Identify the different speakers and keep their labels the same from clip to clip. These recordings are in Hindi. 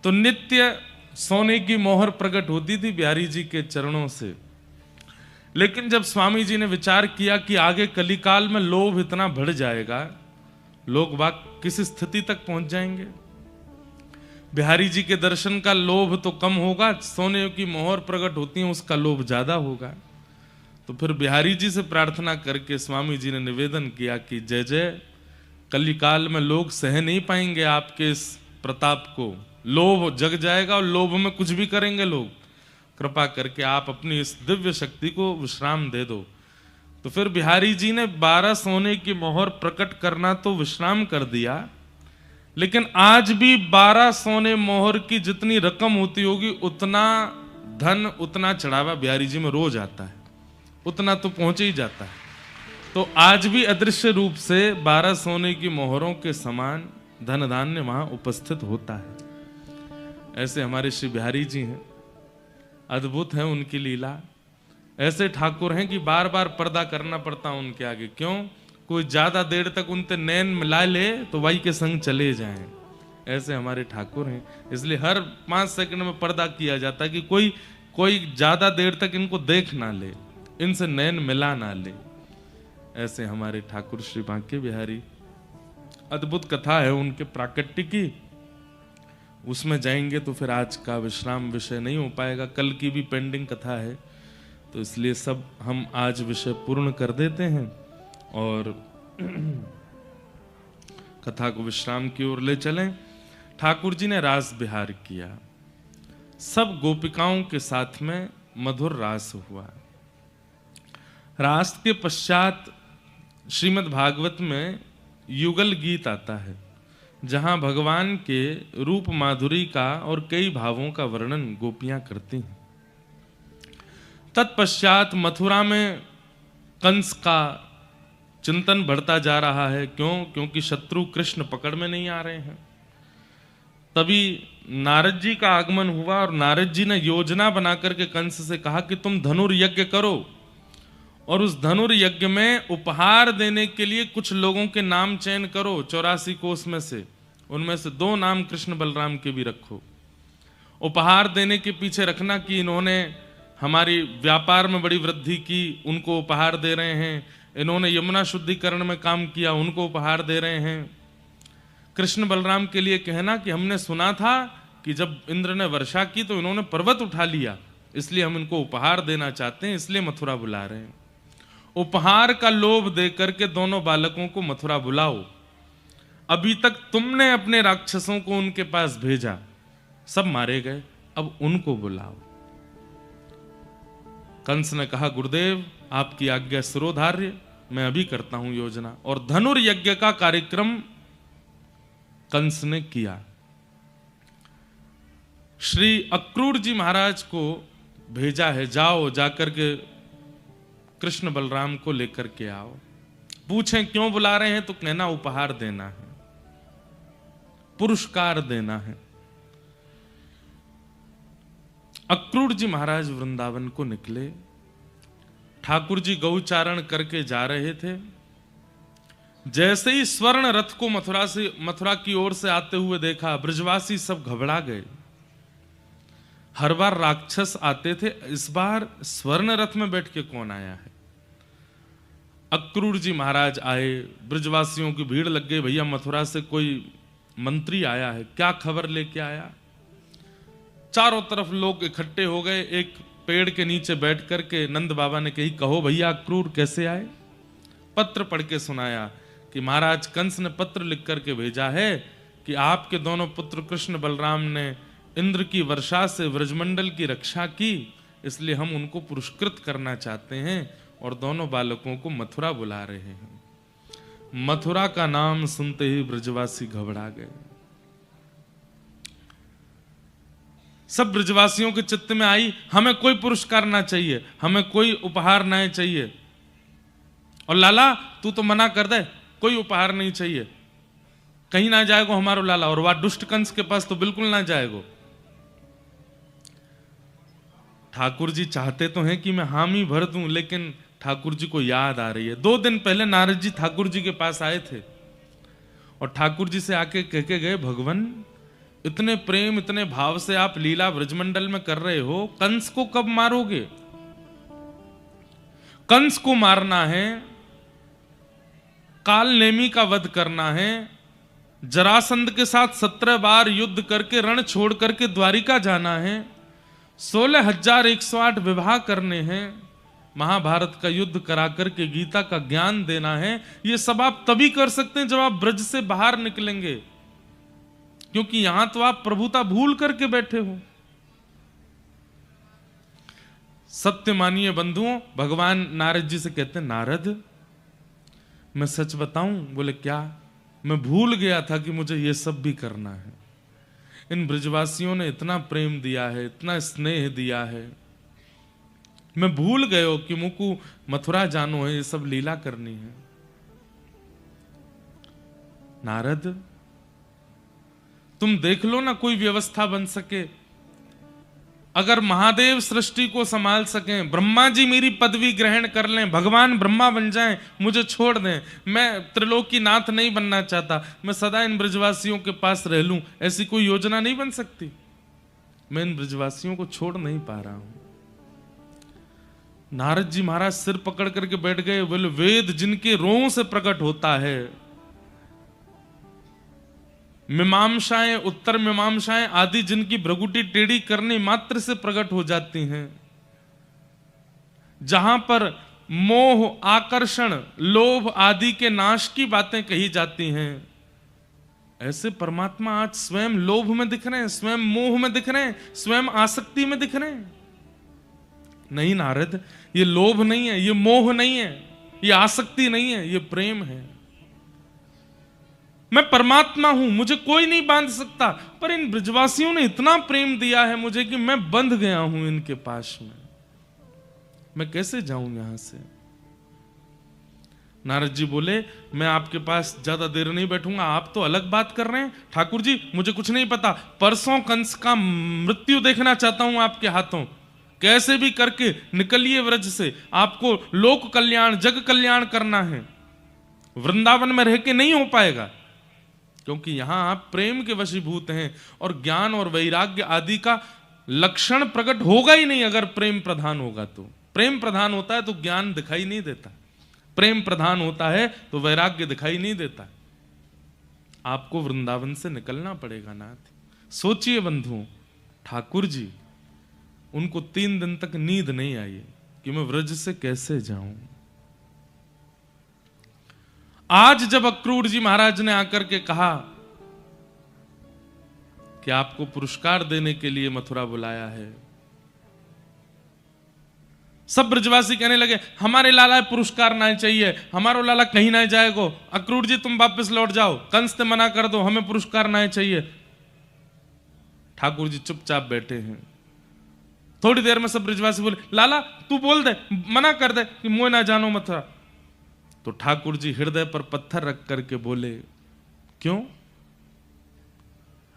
Speaker 1: तो नित्य सोने की मोहर प्रकट होती थी बिहारी जी के चरणों से। लेकिन जब स्वामी जी ने विचार किया कि आगे कलिकाल में लोभ इतना बढ़ जाएगा, लोग बाग किस स्थिति तक पहुंच जाएंगे, बिहारी जी के दर्शन का लोभ तो कम होगा, सोने की मोहर प्रकट होती है उसका लोभ ज्यादा होगा। तो फिर बिहारी जी से प्रार्थना करके स्वामी जी ने निवेदन किया कि जय जय, कलिकाल में लोग सह नहीं पाएंगे आपके इस प्रताप को, लोभ जग जाएगा और लोभ में कुछ भी करेंगे लोग, कृपा करके आप अपनी इस दिव्य शक्ति को विश्राम दे दो। तो फिर बिहारी जी ने 12 सोने की मोहर प्रकट करना तो विश्राम कर दिया, लेकिन आज भी 12 सोने मोहर की जितनी रकम होती होगी उतना धन, उतना चढ़ावा बिहारी जी में रोज आता है, उतना तो पहुंचे ही जाता है। तो आज भी अदृश्य रूप से 12 सोने की मोहरों के समान धन धान्य वहां उपस्थित होता है। ऐसे हमारे श्री बिहारी जी हैं, अद्भुत है उनकी लीला। ऐसे ठाकुर हैं कि बार बार पर्दा करना पड़ता उनके आगे, क्यों? कोई ज्यादा देर तक उनसे नैन मिला ले तो वही के संग चले जाएं। ऐसे हमारे ठाकुर हैं, इसलिए हर 5 सेकंड में पर्दा किया जाता है कि कोई ज्यादा देर तक इनको देख ना ले, इनसे नैन मिला ना ले। ऐसे हमारे ठाकुर श्री बांके बिहारी, अद्भुत कथा है उनके प्राकट्य की, उसमें जाएंगे तो फिर आज का विश्राम विषय नहीं हो पाएगा, कल की भी पेंडिंग कथा है, तो इसलिए सब हम आज विषय पूर्ण कर देते हैं और कथा को विश्राम की ओर ले चलें। ठाकुर जी ने रास बिहार किया, सब गोपिकाओं के साथ में मधुर रास हुआ। रास के पश्चात श्रीमद् भागवत में युगल गीत आता है, जहां भगवान के रूप माधुरी का और कई भावों का वर्णन गोपियां करती हैं। तत्पश्चात मथुरा में कंस का चिंतन बढ़ता जा रहा है, क्योंकि शत्रु कृष्ण पकड़ में नहीं आ रहे हैं। तभी नारद जी का आगमन हुआ और नारद जी ने योजना बनाकर के कंस से कहा कि तुम धनुर्यज्ञ करो और उस धनुर्यज्ञ में उपहार देने के लिए कुछ लोगों के नाम चयन करो 84 कोष में से, उनमें से 2 नाम कृष्ण बलराम के भी रखो। उपहार देने के पीछे रखना कि इन्होंने हमारी व्यापार में बड़ी वृद्धि की, उनको उपहार दे रहे हैं, इन्होंने यमुना शुद्धिकरण में काम किया, उनको उपहार दे रहे हैं। कृष्ण बलराम के लिए कहना कि हमने सुना था कि जब इंद्र ने वर्षा की तो इन्होंने पर्वत उठा लिया, इसलिए हम इनको उपहार देना चाहते हैं, इसलिए मथुरा बुला रहे हैं। उपहार का लोभ दे करके दोनों बालकों को मथुरा बुलाओ। अभी तक तुमने अपने राक्षसों को उनके पास भेजा, सब मारे गए, अब उनको बुलाओ। कंस ने कहा गुरुदेव आपकी आज्ञा शिरोधार्य, मैं अभी करता हूं योजना। और धनुर्यज्ञ का कार्यक्रम कंस ने किया। श्री अक्रूर जी महाराज को भेजा है, जाओ जाकर के कृष्ण बलराम को लेकर के आओ। पूछें क्यों बुला रहे हैं तो कहना उपहार देना है, पुरस्कार देना है। अक्रूर जी महाराज वृंदावन को निकले। ठाकुर जी गौचारण करके जा रहे थे। जैसे ही स्वर्ण रथ को मथुरा की ओर से आते हुए देखा, ब्रजवासी सब घबरा गए। हर बार राक्षस आते थे, इस बार स्वर्ण रथ में बैठ के कौन आया है? अक्रूर जी महाराज आए, ब्रजवासियों की भीड़ लग गई, भैया मथुरा से कोई मंत्री आया है, क्या खबर लेके आया? चारों तरफ लोग इकट्ठे हो गए। एक पेड़ के नीचे बैठ करके नंद बाबा ने कही, कहो भैया अक्रूर कैसे आए? पत्र पढ़ के सुनाया कि महाराज कंस ने पत्र लिख करके भेजा है कि आपके दोनों पुत्र कृष्ण बलराम ने इंद्र की वर्षा से व्रजमंडल की रक्षा की, इसलिए हम उनको पुरस्कृत करना चाहते हैं और दोनों बालकों को मथुरा बुला रहे हैं। मथुरा का नाम सुनते ही ब्रजवासी घबरा गए। सब ब्रजवासियों के चित्त में आई, हमें कोई पुरस्कार ना चाहिए, हमें कोई उपहार ना चाहिए। और लाला तू तो मना कर दे, कोई उपहार नहीं चाहिए, कहीं ना जाएगो हमारो लाला, और वह दुष्ट कंस के पास तो बिल्कुल ना जाएगो। ठाकुर जी चाहते तो हैं कि मैं हामी भर दूं, लेकिन ठाकुर जी को याद आ रही है। 2 दिन पहले नारद जी ठाकुर जी के पास आए थे और ठाकुर जी से आके कह के गए, भगवान इतने प्रेम इतने भाव से आप लीला ब्रजमंडल में कर रहे हो, कंस को कब मारोगे? कंस को मारना है, काल नेमी का वध करना है, जरासंध के साथ 17 बार युद्ध करके रण छोड़ करके द्वारिका जाना है, 16,108 विवाह करने हैं, महाभारत का युद्ध करा करके गीता का ज्ञान देना है। ये सब आप तभी कर सकते हैं जब आप ब्रज से बाहर निकलेंगे, क्योंकि यहां तो आप प्रभुता भूल करके बैठे हो। सत्य मानिए बंधुओं, भगवान नारद जी से कहते हैं, नारद मैं सच बताऊं? बोले क्या? मैं भूल गया था कि मुझे ये सब भी करना है। इन ब्रजवासियों ने इतना प्रेम दिया है, इतना स्नेह दिया है, मैं भूल गयो कि मुकु मथुरा जानो है, ये सब लीला करनी है। नारद तुम देख लो ना, कोई व्यवस्था बन सके। अगर महादेव सृष्टि को संभाल सकें, ब्रह्मा जी मेरी पदवी ग्रहण कर लें, भगवान ब्रह्मा बन जाएं, मुझे छोड़ दें, मैं त्रिलोकी नाथ नहीं बनना चाहता, मैं सदा इन ब्रजवासियों के पास रह लूं, ऐसी कोई योजना नहीं बन सकती? मैं इन ब्रजवासियों को छोड़ नहीं पा रहा हूं। नारद जी महाराज सिर पकड़ करके बैठ गए। बोले, वेद जिनके रों से प्रकट होता है, मीमांसाएं उत्तर मीमांसाएं आदि जिनकी भ्रगुटी टेढ़ी करने मात्र से प्रकट हो जाती हैं, जहां पर मोह आकर्षण लोभ आदि के नाश की बातें कही जाती हैं, ऐसे परमात्मा आज स्वयं लोभ में दिख रहे हैं, स्वयं मोह में दिख रहे हैं, स्वयं आसक्ति में दिख रहे हैं। नहीं नारद, ये लोभ नहीं है, ये मोह नहीं है, ये आसक्ति नहीं है, ये प्रेम है। मैं परमात्मा हूं, मुझे कोई नहीं बांध सकता, पर इन ब्रजवासियों ने इतना प्रेम दिया है मुझे कि मैं बंध गया हूं इनके पास में, मैं कैसे जाऊं यहां से? नारद जी बोले, मैं आपके पास ज्यादा देर नहीं बैठूंगा, आप तो अलग बात कर रहे हैं। ठाकुर जी मुझे कुछ नहीं पता, परसों कंस का मृत्यु देखना चाहता हूं आपके हाथों, कैसे भी करके निकलिए व्रज से, आपको लोक कल्याण जग कल्याण करना है, वृंदावन में रह के नहीं हो पाएगा, क्योंकि यहां आप प्रेम के वशीभूत हैं और ज्ञान और वैराग्य आदि का लक्षण प्रकट होगा ही नहीं। अगर प्रेम प्रधान होगा तो, प्रेम प्रधान होता है तो ज्ञान दिखाई नहीं देता, प्रेम प्रधान होता है तो वैराग्य दिखाई नहीं देता। आपको वृंदावन से निकलना पड़ेगा नाथ। सोचिए बंधुओं, ठाकुर जी उनको 3 दिन तक नींद नहीं आई कि मैं व्रज से कैसे जाऊं। आज जब अक्रूर जी महाराज ने आकर के कहा कि आपको पुरस्कार देने के लिए मथुरा बुलाया है, सब ब्रजवासी कहने लगे, हमारे लाला पुरस्कार ना चाहिए, हमारो लाला कहीं ना जाएगो, अक्रूर जी तुम वापस लौट जाओ, कंस से मना कर दो, हमें पुरस्कार ना चाहिए। ठाकुर जी चुपचाप बैठे हैं। थोड़ी देर में सब ब्रजवासी बोले, लाला तू बोल दे, मना कर दे कि मोह ना जानो मथुरा। तो ठाकुर जी हृदय पर पत्थर रख करके बोले, क्यों?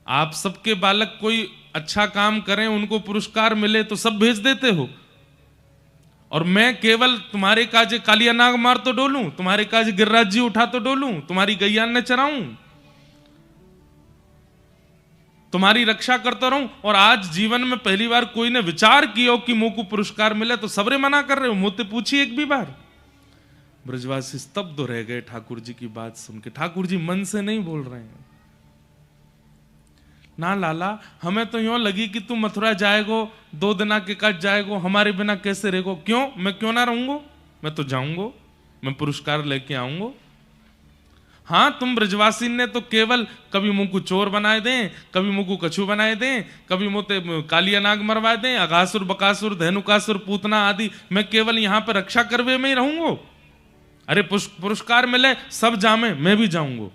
Speaker 1: आप सबके बालक कोई अच्छा काम करें, उनको पुरस्कार मिले तो सब भेज देते हो, और मैं केवल तुम्हारे काज कालिया नाग मार तो डोलूं, तुम्हारे काज गिरिराज जी उठा तो डोलूं, तुम्हारी गैया ने चराऊं, तुम्हारी रक्षा करता रहूं, और आज जीवन में पहली बार कोई ने विचार किया कि मुंह को पुरस्कार मिले तो सबरे मना कर रहे हो, मुझसे पूछिए एक भी बार। ब्रजवासी स्तब्ध रह गए ठाकुर जी की बात सुन के। ठाकुर जी मन से नहीं बोल रहे हैं, ना लाला हमें तो यूं लगी कि तू मथुरा जाएगो, 2 दिना के कट जाएगो, हमारे बिना कैसे रहेगो? क्यों? मैं क्यों ना रहूंगो, मैं तो जाऊंगो, मैं पुरस्कार लेके आऊंगो। हाँ, तुम ब्रजवासी ने तो केवल कभी मुंह को चोर बनाए दें, कभी मुंह को कछू बनाए दें, कभी मोते कालिया नाग मरवा दें, अगासुर बकासुर धेनुकासुर पूतना आदि, मैं केवल यहां पर रक्षा करवे में ही रहूंगो। अरे पुरस्कार मिले सब जामे, मैं भी जाऊंगो।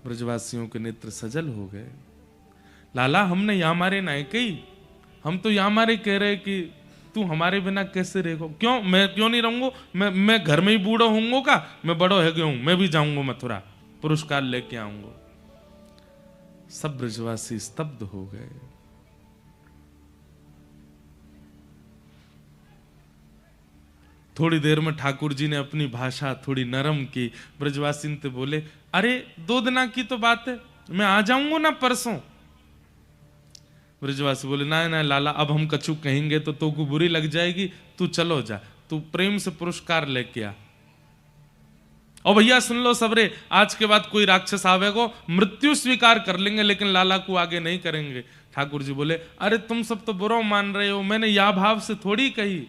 Speaker 1: ब्रजवासियों के नेत्र सजल हो गए। लाला हमने यहाँ मारे ना कही, हम तो यहाँ मारे कह रहे कि तू हमारे बिना कैसे रहेगो? क्यों? मैं क्यों नहीं रहूंगो? मैं घर में ही बूढ़ो होऊंगो का? मैं बड़ो है गया हूं, मैं भी जाऊंगो मथुरा, पुरस्कार लेके आऊंगो। सब ब्रजवासी स्तब्ध हो गए। थोड़ी देर में ठाकुर जी ने अपनी भाषा थोड़ी नरम की, ब्रजवासी ने बोले, अरे 2 दिना की तो बात है, मैं आ जाऊंगा ना परसों। ब्रजवासी बोले ना ना लाला, अब हम कछु कहेंगे तो को बुरी लग जाएगी, तू चलो जा, तू प्रेम से पुरस्कार लेके आ। और भैया सुन लो सबरे, आज के बाद कोई राक्षस आवेगो मृत्यु स्वीकार कर लेंगे, लेकिन लाला को आगे नहीं करेंगे। ठाकुर जी बोले अरे तुम सब तो बुरा मान रहे हो, मैंने या भाव से थोड़ी कही,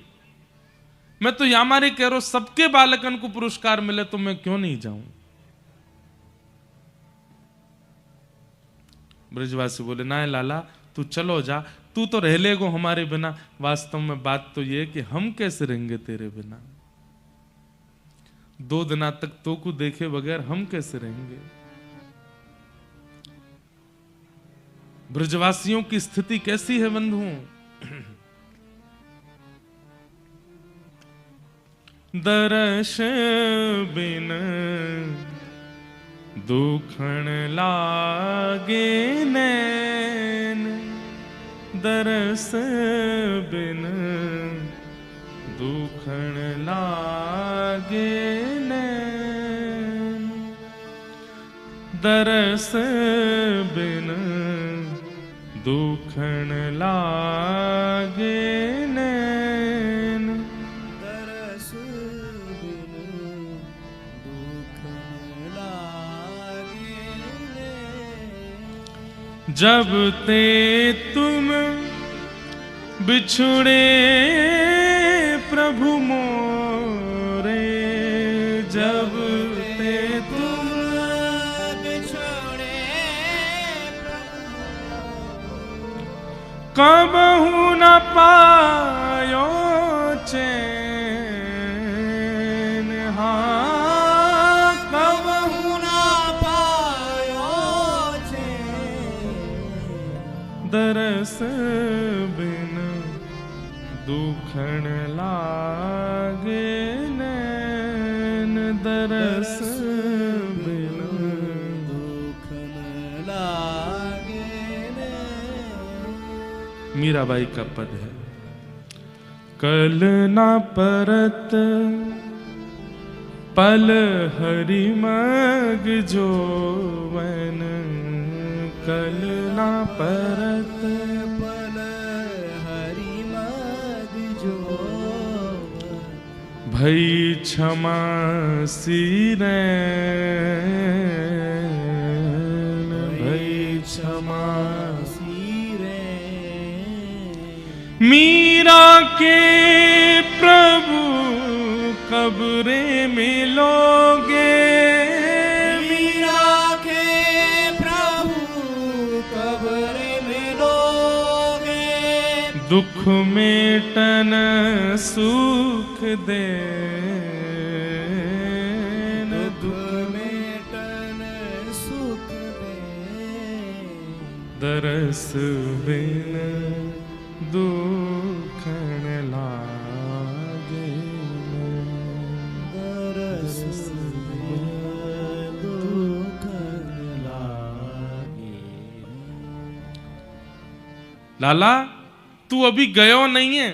Speaker 1: मैं तो या मारे कह रहा हूं सबके बालकन को पुरस्कार मिले तो मैं क्यों नहीं जाऊं। ब्रजवासी बोले ना लाला तू चलो जा, तू तो रह लेगो हमारे बिना। वास्तव में बात तो ये कि हम कैसे रहेंगे तेरे बिना, 2 दिना तक तो को देखे बगैर हम कैसे रहेंगे। ब्रजवासियों की स्थिति कैसी है बंधुओं। दर्श बिन दुखण लागे नैन, दरस बिन दुखण लागे नैन, दरस बिन दुखण लागे नैन,
Speaker 2: दरस बिन दुखण लागे नैन।
Speaker 1: जब ते तुम बिछुड़े प्रभु मोरे, जब ते तुम
Speaker 2: बिछोड़े
Speaker 1: कबहु न पायो चैन, हाँ
Speaker 2: कबहु न पायो चैन।
Speaker 1: दरस बिन दुखण लागे नैन, दरस बिन
Speaker 2: दुखण लागे नैन।
Speaker 1: मीराबाई का पद है। कल ना परत पल हरि मग जोवन, कल ना परत
Speaker 2: पल हरि मग जोवन।
Speaker 1: भई क्षमा सिरैन, भई क्षमा मीरा के प्रभु कब्रे मिलोगे,
Speaker 2: मीरा के प्रभु कब्रे मिलोगे।
Speaker 1: दुख मेटन सुख देन,
Speaker 2: दुख मेटन सुख दे।
Speaker 1: दरस बिन दुखण लागे,
Speaker 2: दरस बिन दुखण लागे।
Speaker 1: लाला तू अभी गयो नहीं है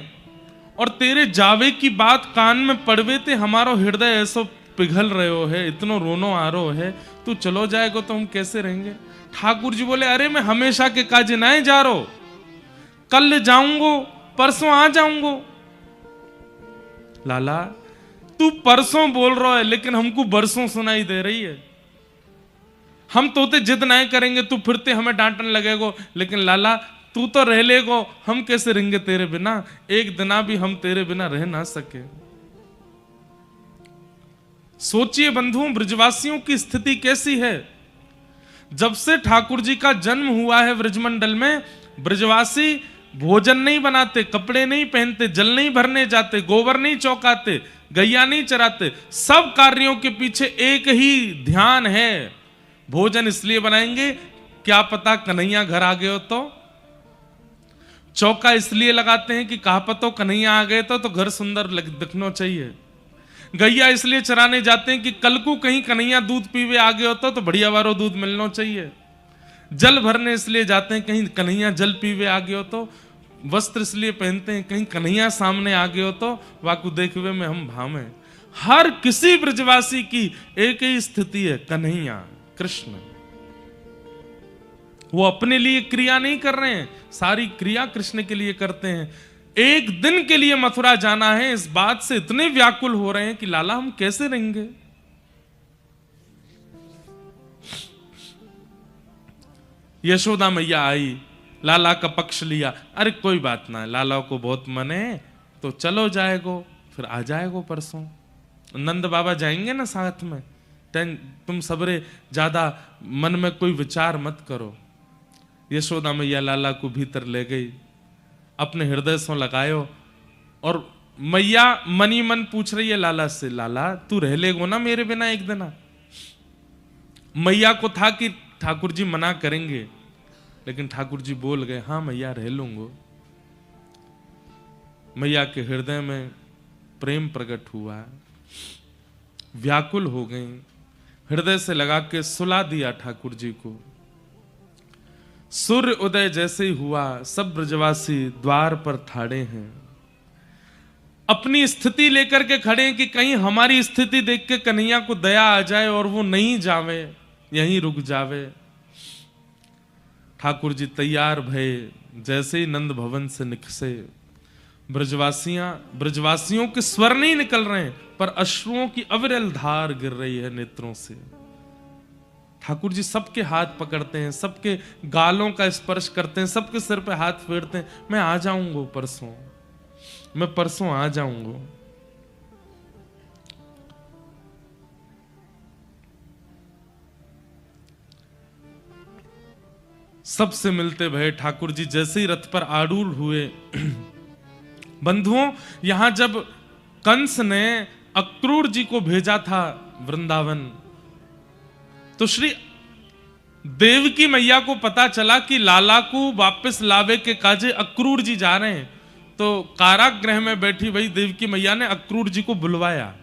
Speaker 1: और तेरे जावे की बात कान में पड़वे ते हमारो हृदय ऐसो पिघल रहे है, इतनो रोनो आ रो है, तू चलो जाएगो तो हम कैसे रहेंगे। ठाकुर जी बोले अरे मैं हमेशा के काज ना जा रहो, कल जाऊंगो परसों आ जाऊंगो। लाला तू परसों बोल रहा है लेकिन हमको बरसों सुनाई दे रही है। हम तोते जिद नहीं करेंगे तू फिरते हमें डांटने लगेगो, लेकिन लाला तू तो रह लेगो, हम कैसे रहेंगे तेरे बिना। एक दिना भी हम तेरे बिना रह ना सके। सोचिए बंधुओं ब्रजवासियों की स्थिति कैसी है। जब से ठाकुर जी का जन्म हुआ है ब्रजमंडल में, ब्रजवासी भोजन नहीं बनाते, कपड़े नहीं पहनते, जल नहीं भरने जाते, गोबर नहीं चौकाते, गैया नहीं चराते। सब कार्यों के पीछे एक ही ध्यान है, भोजन इसलिए बनाएंगे क्या पता कन्हैया घर आ गए हो तो। चौका इसलिए लगाते हैं कि कहा पतो कन्हैया आ गए तो घर सुंदर दिखना चाहिए। गैया इसलिए चराने जाते हैं कि कल को कहीं कन्हैया दूध पीवे आ गए हो तो बढ़िया वारो दूध मिलना चाहिए। जल भरने इसलिए जाते हैं कहीं कन्हैया जल पीवे आ गए हो तो। वस्त्र इसलिए पहनते हैं कहीं कन्हैया सामने आ गए हो तो वाकु देखवे में हम भावे। हर किसी ब्रजवासी की एक ही स्थिति है, कन्हैया कृष्ण। वो अपने लिए क्रिया नहीं कर रहे हैं, सारी क्रिया कृष्ण के लिए करते हैं। एक दिन के लिए मथुरा जाना है, इस बात से इतने व्याकुल हो रहे हैं कि लाला हम कैसे रहेंगे। यशोदा मैया आई, लाला का पक्ष लिया। अरे कोई बात ना, लाला को बहुत मन है तो चलो जाएगो, फिर आ जाएगो परसों। नंद बाबा जाएंगे ना साथ में, तुम सबरे ज्यादा मन में कोई विचार मत करो। यशोदा मैया लाला को भीतर ले गई, अपने हृदय से लगायो, और मैया मनी मन पूछ रही है लाला से, लाला तू रह लेगो ना मेरे बिना एक दिन? मैया को था कि ठाकुर जी मना करेंगे, लेकिन ठाकुर जी बोल गए, हाँ मैया रह लूंगो। मैया के हृदय में प्रेम प्रकट हुआ, व्याकुल हो गई, हृदय से लगा के सुला दिया ठाकुर जी को। सूर्य उदय जैसे ही हुआ, सब ब्रजवासी द्वार पर ठाड़े हैं, अपनी स्थिति लेकर के खड़े हैं कि कहीं हमारी स्थिति देख के कन्हैया को दया आ जाए और वो नहीं जावे, यहीं रुक जावे। ठाकुर जी तैयार भये, जैसे ही नंद भवन से निकसे, ब्रजवासियों के स्वर नहीं निकल रहे हैं, पर अश्रुओं की अविरल धार गिर रही है नेत्रों से। ठाकुर जी सबके हाथ पकड़ते हैं, सबके गालों का स्पर्श करते हैं, सबके सिर पे हाथ फेरते हैं, मैं आ जाऊंगा परसों, मैं परसों आ जाऊंगा। सबसे मिलते भय ठाकुर जी जैसे ही रथ पर आरूढ़ हुए। बंधुओं, यहां जब कंस ने अक्रूर जी को भेजा था वृंदावन, तो श्री देवकी मैया को पता चला कि लाला को वापस लावे के काजे अक्रूर जी जा रहे हैं, तो कारागृह में बैठी वही देवकी मैया ने अक्रूर जी को बुलवाया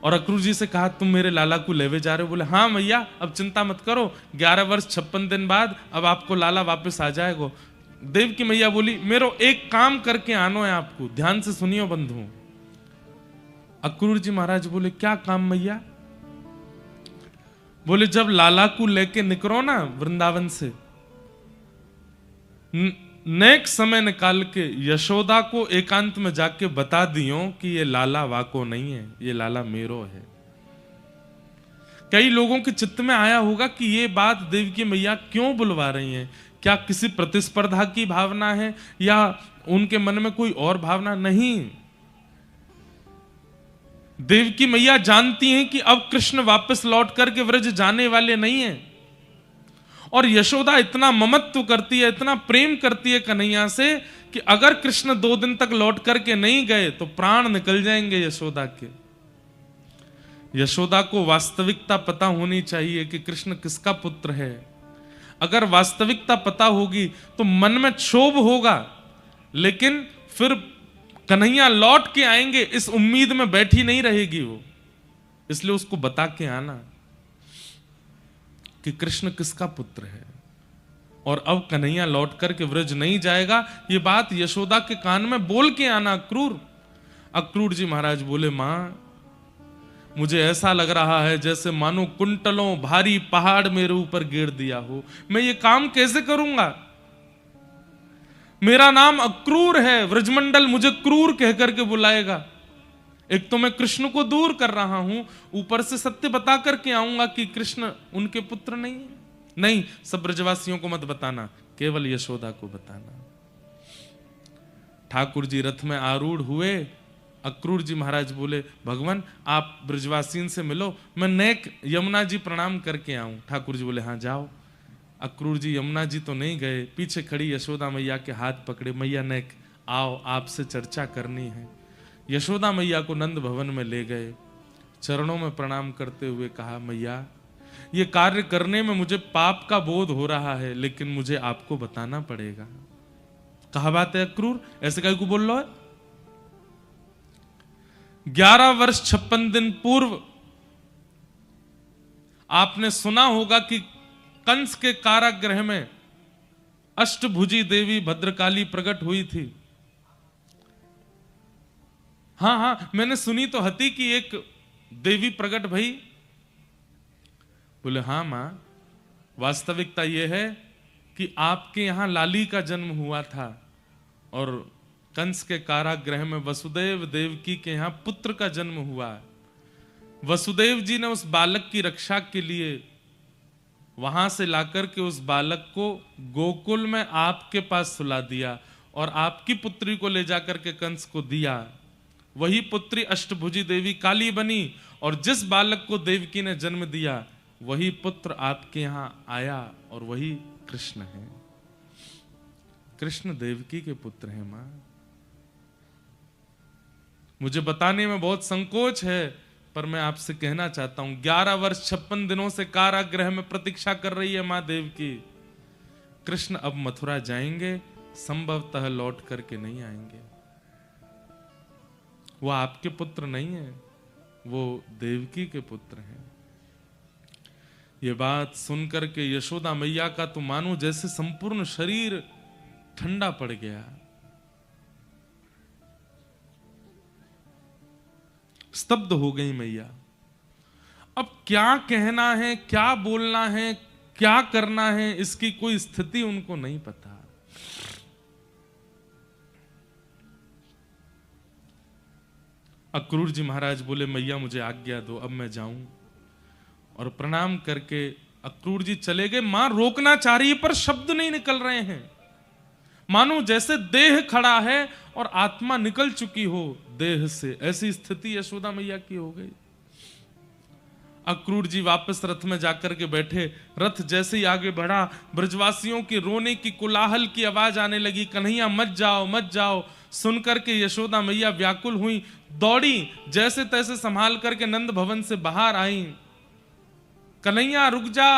Speaker 1: और अक्रूर जी से कहा, तुम मेरे लाला को लेवे जा रहे हो? बोले, हाँ मैया, अब चिंता मत करो, 11 वर्ष 56 दिन बाद अब आपको लाला वापस आ जाएगा। देवकी मैया बोली, मेरो एक काम करके आनो है आपको, ध्यान से सुनियो बंधु। अक्रूर जी महाराज बोले, क्या काम मैया? बोले, जब लाला को लेके निकलो ना वृंदावन से, नेक समय निकाल के यशोदा को एकांत में जाके बता दियो कि ये लाला वाको नहीं है, ये लाला मेरो है। कई लोगों के चित्त में आया होगा कि ये बात देवकी मैया क्यों बुलवा रही हैं, क्या किसी प्रतिस्पर्धा की भावना है या उनके मन में कोई और भावना? नहीं, देवकी मैया जानती हैं कि अब कृष्ण वापस लौट करके व्रज जाने वाले नहीं हैं, और यशोदा इतना ममत्व करती है, इतना प्रेम करती है कन्हैया से कि अगर कृष्ण 2 दिन तक लौट करके नहीं गए तो प्राण निकल जाएंगे यशोदा के। यशोदा को वास्तविकता पता होनी चाहिए कि कृष्ण किसका पुत्र है। अगर वास्तविकता पता होगी तो मन में क्षोभ होगा, लेकिन फिर कन्हैया लौट के आएंगे इस उम्मीद में बैठी नहीं रहेगी वो। इसलिए उसको बता के आना कि कृष्ण किसका पुत्र है, और अब कन्हैया लौट करके व्रज नहीं जाएगा, ये बात यशोदा के कान में बोल के आना। अक्रूर जी महाराज बोले, मां, मुझे ऐसा लग रहा है जैसे मानो कुंटलों भारी पहाड़ मेरे ऊपर गिर दिया हो, मैं ये काम कैसे करूंगा? मेरा नाम अक्रूर है, व्रजमंडल मुझे क्रूर कह करके बुलाएगा। एक तो मैं कृष्ण को दूर कर रहा हूं, ऊपर से सत्य बता करके आऊंगा कि कृष्ण उनके पुत्र नहीं है। नहीं, सब ब्रजवासियों को मत बताना, केवल यशोदा को बताना। ठाकुर जी रथ में आरूढ़ हुए। अक्रूर जी महाराज बोले, भगवान आप ब्रजवासियों से मिलो, मैं नेक यमुना जी प्रणाम करके आऊं। ठाकुर जी बोले, हाँ जाओ। अक्रूर जी यमुना जी तो नहीं गए, पीछे खड़ी यशोदा मैया के हाथ पकड़े, मैया नेक आओ, आपसे चर्चा करनी है। यशोदा मैया को नंद भवन में ले गए, चरणों में प्रणाम करते हुए कहा, मैया ये कार्य करने में मुझे पाप का बोध हो रहा है, लेकिन मुझे आपको बताना पड़ेगा। कहा बात है अक्रूर, ऐसे कहीं को बोल लो है? 11 वर्ष 56 दिन पूर्व आपने सुना होगा कि कंस के कारागृह में अष्टभुजी देवी भद्रकाली प्रकट हुई थी। हाँ, मैंने सुनी तो हती कि एक देवी प्रकट भई। बोले, हाँ मां, वास्तविकता यह है कि आपके यहाँ लाली का जन्म हुआ था और कंस के कारागृह में वसुदेव देवकी के यहाँ पुत्र का जन्म हुआ। वसुदेव जी ने उस बालक की रक्षा के लिए वहां से लाकर के उस बालक को गोकुल में आपके पास सुला दिया और आपकी पुत्री को ले जाकर के कंस को दिया। वही पुत्री अष्टभुजी देवी काली बनी और जिस बालक को देवकी ने जन्म दिया वही पुत्र आपके यहां आया और वही कृष्ण है। कृष्ण देवकी के पुत्र हैं मां। मुझे बताने में बहुत संकोच है पर मैं आपसे कहना चाहता हूं 11 वर्ष 56 दिनों से कारागृह में प्रतीक्षा कर रही है मां देवकी। कृष्ण अब मथुरा जाएंगे, संभवतः लौट करके नहीं आएंगे। वो आपके पुत्र नहीं है, वो देवकी के पुत्र हैं। ये बात सुनकर के यशोदा मैया का तो मानो जैसे संपूर्ण शरीर ठंडा पड़ गया। स्तब्ध हो गई मैया। अब क्या कहना है, क्या बोलना है, क्या करना है, इसकी कोई स्थिति उनको नहीं पता। अक्रूर जी महाराज बोले मैया मुझे आज्ञा दो, अब मैं जाऊं। और प्रणाम करके अक्रूर जी चले गए। मां रोकना चाह रही है पर शब्द नहीं निकल रहे हैं, मानो जैसे देह खड़ा है और आत्मा निकल चुकी हो देह से। ऐसी स्थिति यशोदा मैया की हो गई। अक्रूर जी वापस रथ में जाकर के बैठे। रथ जैसे ही आगे बढ़ा ब्रजवासियों की रोने की कोलाहल की आवाज आने लगी, कन्हैया मत जाओ मत जाओ। सुनकर के यशोदा मैया व्याकुल हुई, दौड़ी, जैसे तैसे संभाल करके नंद भवन से बाहर आई। कन्हैया रुक जा,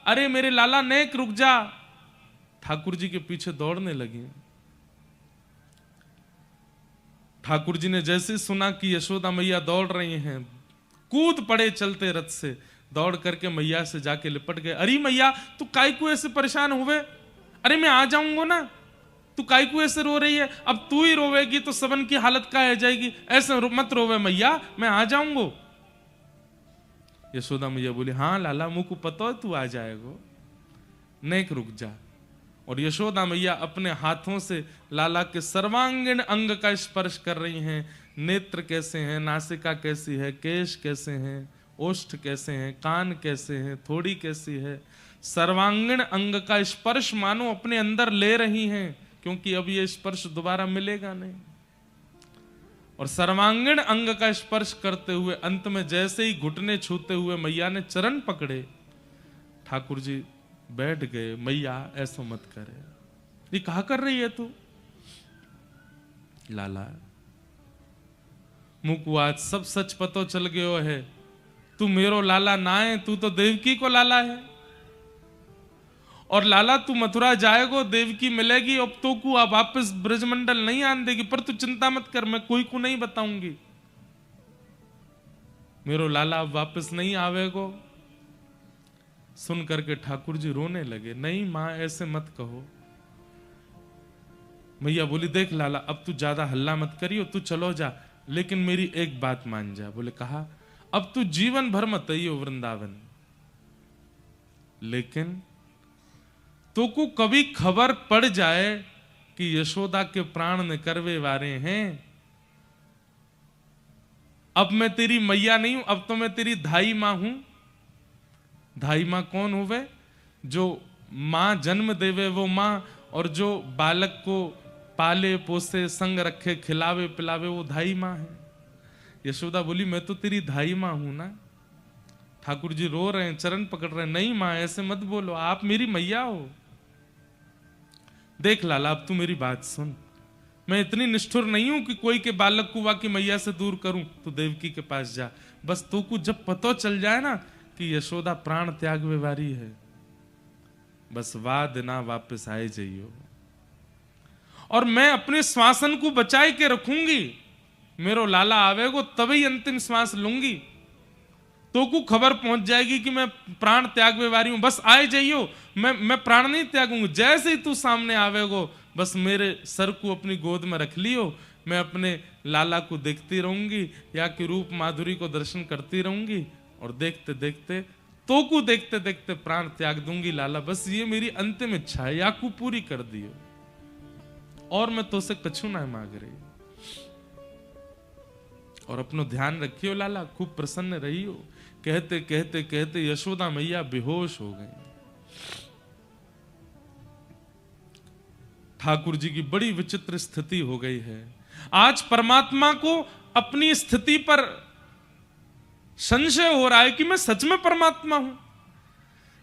Speaker 1: अरे मेरे लाला नेक रुक जा। ठाकुर जी के पीछे दौड़ने लगी। ठाकुर जी ने जैसे सुना कि यशोदा मैया दौड़ रही हैं, कूद पड़े चलते रथ से, दौड़ करके मैया से जाके लिपट गए। अरे मैया तू काहे को ऐसे परेशान हुए? अरे मैं आ जाऊंगा ना, तू काहे को ऐसे रो रही है? अब तू ही रोवेगी तो सबन की हालत क्या हो जाएगी। ऐसे मत रोवे मैया, मैं आ जाऊंगा। यशोदा मैया बोली हाँ लाला मुझको पता है तू आ जाएगो, नेक रुक जा। और यशोदा मैया अपने हाथों से लाला के सर्वांगीण अंग का स्पर्श कर रही हैं। नेत्र कैसे हैं, नासिका कैसी है, केश कैसे हैं, ओष्ठ कैसे हैं, कान कैसे हैं, थोड़ी कैसी है। सर्वांगीण अंग का स्पर्श मानो अपने अंदर ले रही हैं, क्योंकि अब ये स्पर्श दोबारा मिलेगा नहीं। और सर्वांगीण अंग का स्पर्श करते हुए अंत में जैसे ही घुटने छूते हुए मैया ने चरण पकड़े, ठाकुर जी बैठ गए। मैया ऐसा मत करे, ये कहा कर रही है तू? लाला मुझको आज सब सच पतो चल गयो है, तू मेरो लाला ना है, तू तो देवकी को लाला है। और लाला तू मथुरा जाएगो, देवकी मिलेगी, अब तो को अब वापस ब्रजमंडल नहीं आने देगी। पर तू चिंता मत कर, मैं कोई को नहीं बताऊंगी, मेरो लाला अब वापस नहीं आवेगो। सुन करके ठाकुर जी रोने लगे। नहीं मां ऐसे मत कहो। मैया बोली देख लाला अब तू ज्यादा हल्ला मत करियो, तू चलो जा, लेकिन मेरी एक बात मान जा। बोले कहा अब तू जीवन भर मत आइयो वृंदावन, लेकिन तो को कभी खबर पड़ जाए कि यशोदा के प्राण निकरवे वारे हैं, अब मैं तेरी मैया नहीं हूं, अब तो मैं तेरी धाई मां हूं। धाई मां कौन होवे? जो मां जन्म देवे वो मां, और जो बालक को पाले पोसे संग रखे खिलावे पिलावे वो धाई मां है। यशोदा बोली मैं तो तेरी धाई मां हूं ना। ठाकुर जी रो रहे हैं, चरण पकड़ रहे हैं। नहीं मां ऐसे मत बोलो, आप मेरी मैया हो। देख लाला अब तू मेरी बात सुन, मैं इतनी निष्ठुर नहीं हूं कि कोई के बालक को वाकी मैया से दूर करूं। तू देवकी के पास जा, बस तू को जब पता चल जाए ना कि यशोदा प्राण त्याग वारी है, बस वाद ना वापस आए जाइयो, और मैं अपने श्वासन को बचाए के रखूंगी। मेरो लाला आवेगो तभी अंतिम श्वास लूंगी, तो को खबर पहुंच जाएगी कि मैं प्राण त्याग वारी हूं, बस आए जाइयो। मैं प्राण नहीं त्यागूंगी। जैसे ही तू सामने आवेगो बस मेरे सर को अपनी गोद में रख लियो, मैं अपने लाला को देखती रहूंगी या कि रूप माधुरी को दर्शन करती रहूंगी, और देखते देखते तो को देखते देखते प्राण त्याग दूंगी लाला, बस ये मेरी अंतिम इच्छा है, याकू पूरी कर दियो और मैं तो से कछु ना मांग रही। और अपनो ध्यान रखियो लाला, खूब प्रसन्न रहियो। कहते कहते कहते यशोदा मैया बेहोश हो गई। ठाकुर जी की बड़ी विचित्र स्थिति हो गई है। आज परमात्मा को अपनी स्थिति पर संशय हो रहा है कि मैं सच में परमात्मा हूं।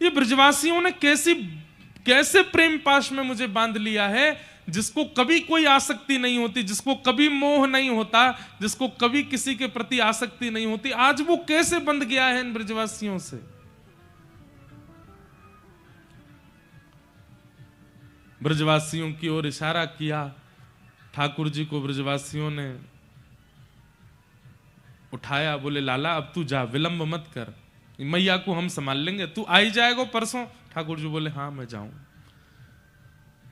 Speaker 1: ये ब्रजवासियों ने कैसे प्रेम पाश में मुझे बांध लिया है, जिसको कभी कोई आसक्ति नहीं होती, जिसको कभी मोह नहीं होता, जिसको कभी किसी के प्रति आसक्ति नहीं होती, आज वो कैसे बंध गया है इन ब्रजवासियों से। ब्रजवासियों की ओर इशारा किया। ठाकुर जी को ब्रजवासियों ने उठाया, बोले लाला अब तू जा, विलंब मत कर, मैया को हम संभाल लेंगे, तू आई जाएगा परसों। ठाकुर जी बोले हाँ मैं जाऊं।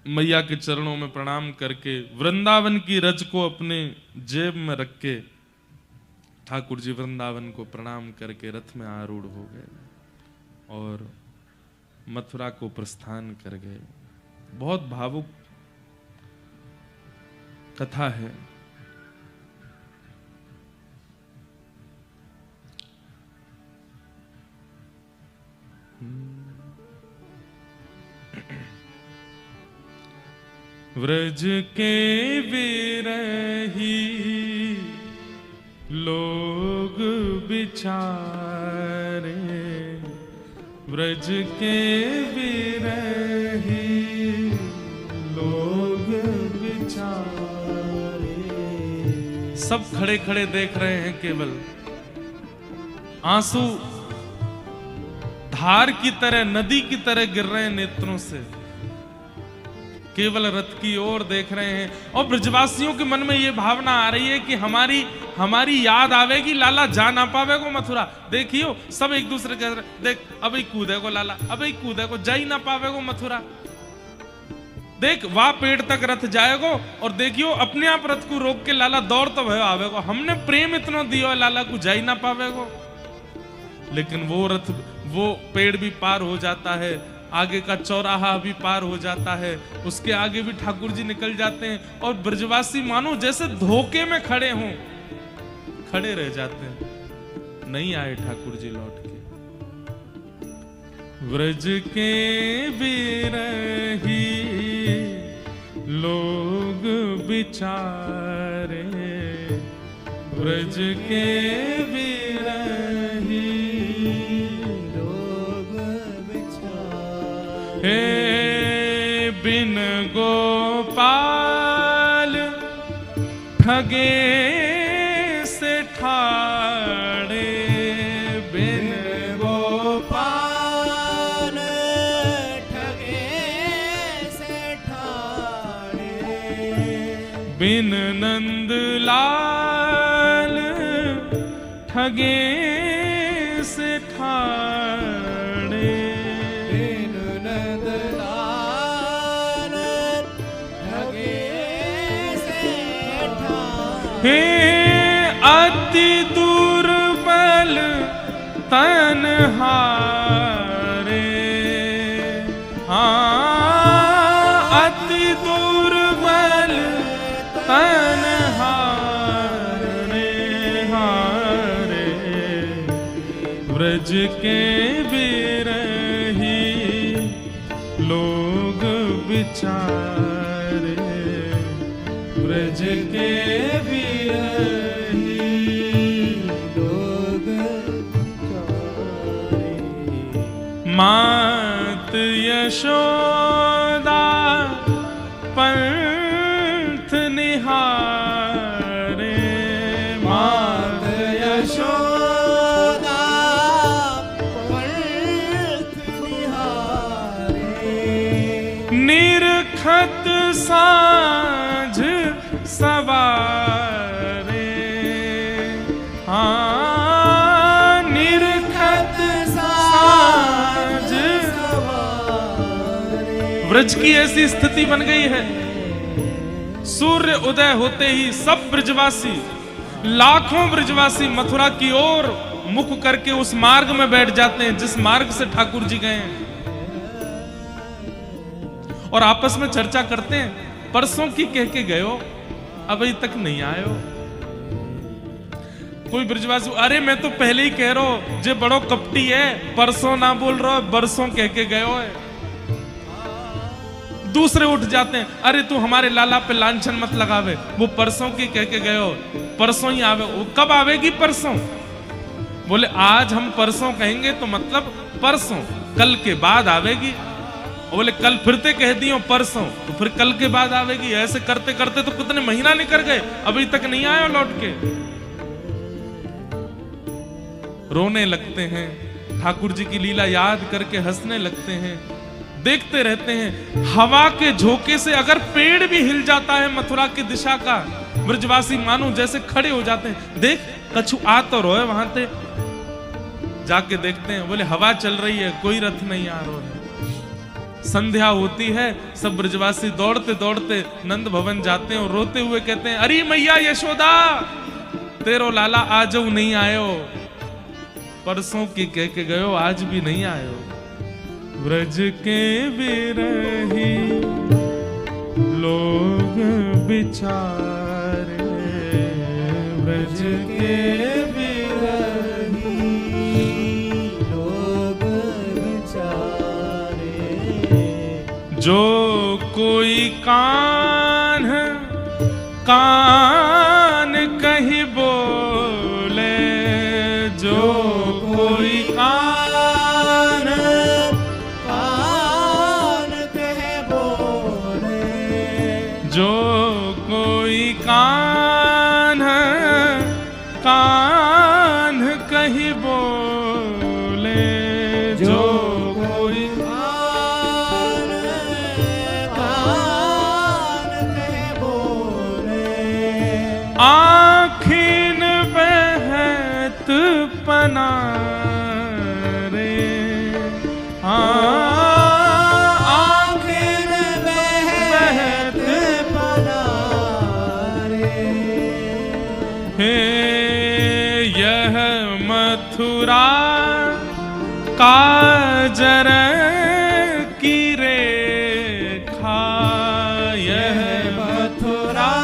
Speaker 1: मैया के चरणों में प्रणाम करके वृंदावन की रज को अपने जेब में रख के ठाकुर जी वृंदावन को प्रणाम करके रथ में आरूढ़ हो गए और मथुरा को प्रस्थान कर गए। बहुत भावुक कथा है। व्रज के विरही लोग बिचारे, व्रज के विरही लोग बिचारे। सब खड़े खड़े देख रहे हैं, केवल आंसू धार की तरह, नदी की तरह गिर रहे हैं नेत्रों से। केवल रथ की ओर देख रहे हैं और ब्रजवासियों के मन में यह भावना आ रही है कि हमारी याद आवेगी, लाला जा ना पावेगो मथुरा। देखियो सब एक दूसरे के देख, अब ही कूदेगो लाला, अब ही कूदेगो, जा ही ना पावेगो मथुरा। देख वहां पेड़ तक रथ जाएगो और देखियो अपने आप रथ को रोक के लाला दौड़ तो भयो आवेगो। हमने प्रेम इतना दियो लाला को, जा ही ना पावेगो। लेकिन वो रथ, वो पेड़ भी पार हो जाता है, आगे का चौराहा भी पार हो जाता है, उसके आगे भी ठाकुर जी निकल जाते हैं और ब्रजवासी मानो जैसे धोखे में खड़े हों, खड़े रह जाते हैं। नहीं आए ठाकुर जी लौट के। व्रज के विरही लोग बिचारे, व्रज के विरही हे बिन गोपाल ठगे से ठाड़े, बिन
Speaker 2: गोपाल ठगे से ठाड़े,
Speaker 1: बिन नंदलाल ठगे से ठाड़े, हे अति दुर्बल तन हारे। हाँ अति दुर्बल तन हारे, हारे व्रज के विरही लोग बिचारे, व्रज के मात यशोदा पंथ निहारे,
Speaker 2: मात यशोदा पंथ निहारे,
Speaker 1: निरखत साँझ सवारे। हाँ निरखत ब्रज की ऐसी स्थिति बन गई है, सूर्य उदय होते ही सब ब्रजवासी, लाखों ब्रजवासी मथुरा की ओर मुख करके उस मार्ग में बैठ जाते हैं जिस मार्ग से ठाकुर जी गए हैं, और आपस में चर्चा करते हैं, परसों की कह के गए हो, अभी तक नहीं आए हो। कोई ब्रजवासी, अरे मैं तो पहले ही कह रहा हूं, जे बड़ो कपटी है, परसों ना बोल रहा हो, बरसों कह के गए हो है। दूसरे उठ जाते हैं, अरे तू हमारे लाला पे लांछन मत लगावे, वो परसों की कह के गए हो, परसों ही आवे। वो कब आवेगी परसों? बोले आज हम परसों कहेंगे तो मतलब परसों, कल के बाद आवेगी। बोले कल फिरते कह दियो परसों, तो फिर कल के बाद आवेगी। ऐसे करते करते तो कितने महीना निकल गए, अभी तक नहीं आए हो लौट के। रोने लगते हैं, ठाकुर जी की लीला याद करके हंसने लगते हैं, देखते रहते हैं। हवा के झोंके से अगर पेड़ भी हिल जाता है मथुरा की दिशा का, ब्रजवासी मानो जैसे खड़े हो जाते हैं। देख कछु आ तो रोए वहां से, जाके देखते हैं, बोले हवा चल रही है, कोई रथ नहीं आ रहा है। संध्या होती है, सब ब्रजवासी दौड़ते दौड़ते नंद भवन जाते हैं और रोते हुए कहते हैं, अरे मैया यशोदा, तेरो लाला आज नहीं आयो, परसों की कह के गयो, आज भी नहीं आयो। ब्रज के बिरही लोग बिचारे, ब्रज के
Speaker 2: बिरही लोग बिचारे,
Speaker 1: जो कोई कान कान कहीं बोले, जो कोई
Speaker 2: कान कान कह बोले,
Speaker 1: जो कोई कान कान कहीं बोले, जो कोई
Speaker 2: कान कान कह बोले,
Speaker 1: आखिन बहत पनारे,
Speaker 2: आखिर बहत पनारे,
Speaker 1: हे यह मथुरा काजर की रेखा, यह
Speaker 2: मथुरा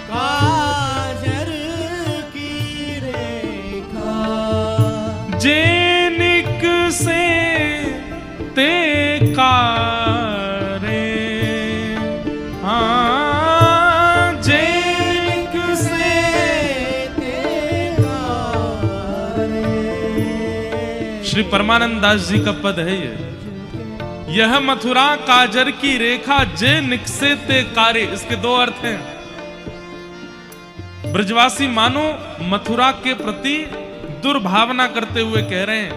Speaker 2: काजर की रेखा,
Speaker 1: जेनिक से ते कारे, हाँ जेनिक से
Speaker 2: ते कारे।
Speaker 1: श्री परमानंद दास जी का पद है ये, यह मथुरा काजर की रेखा जे निकसे ते कारे। इसके दो अर्थ हैं। ब्रजवासी मानो मथुरा के प्रति दुर्भावना करते हुए कह रहे हैं,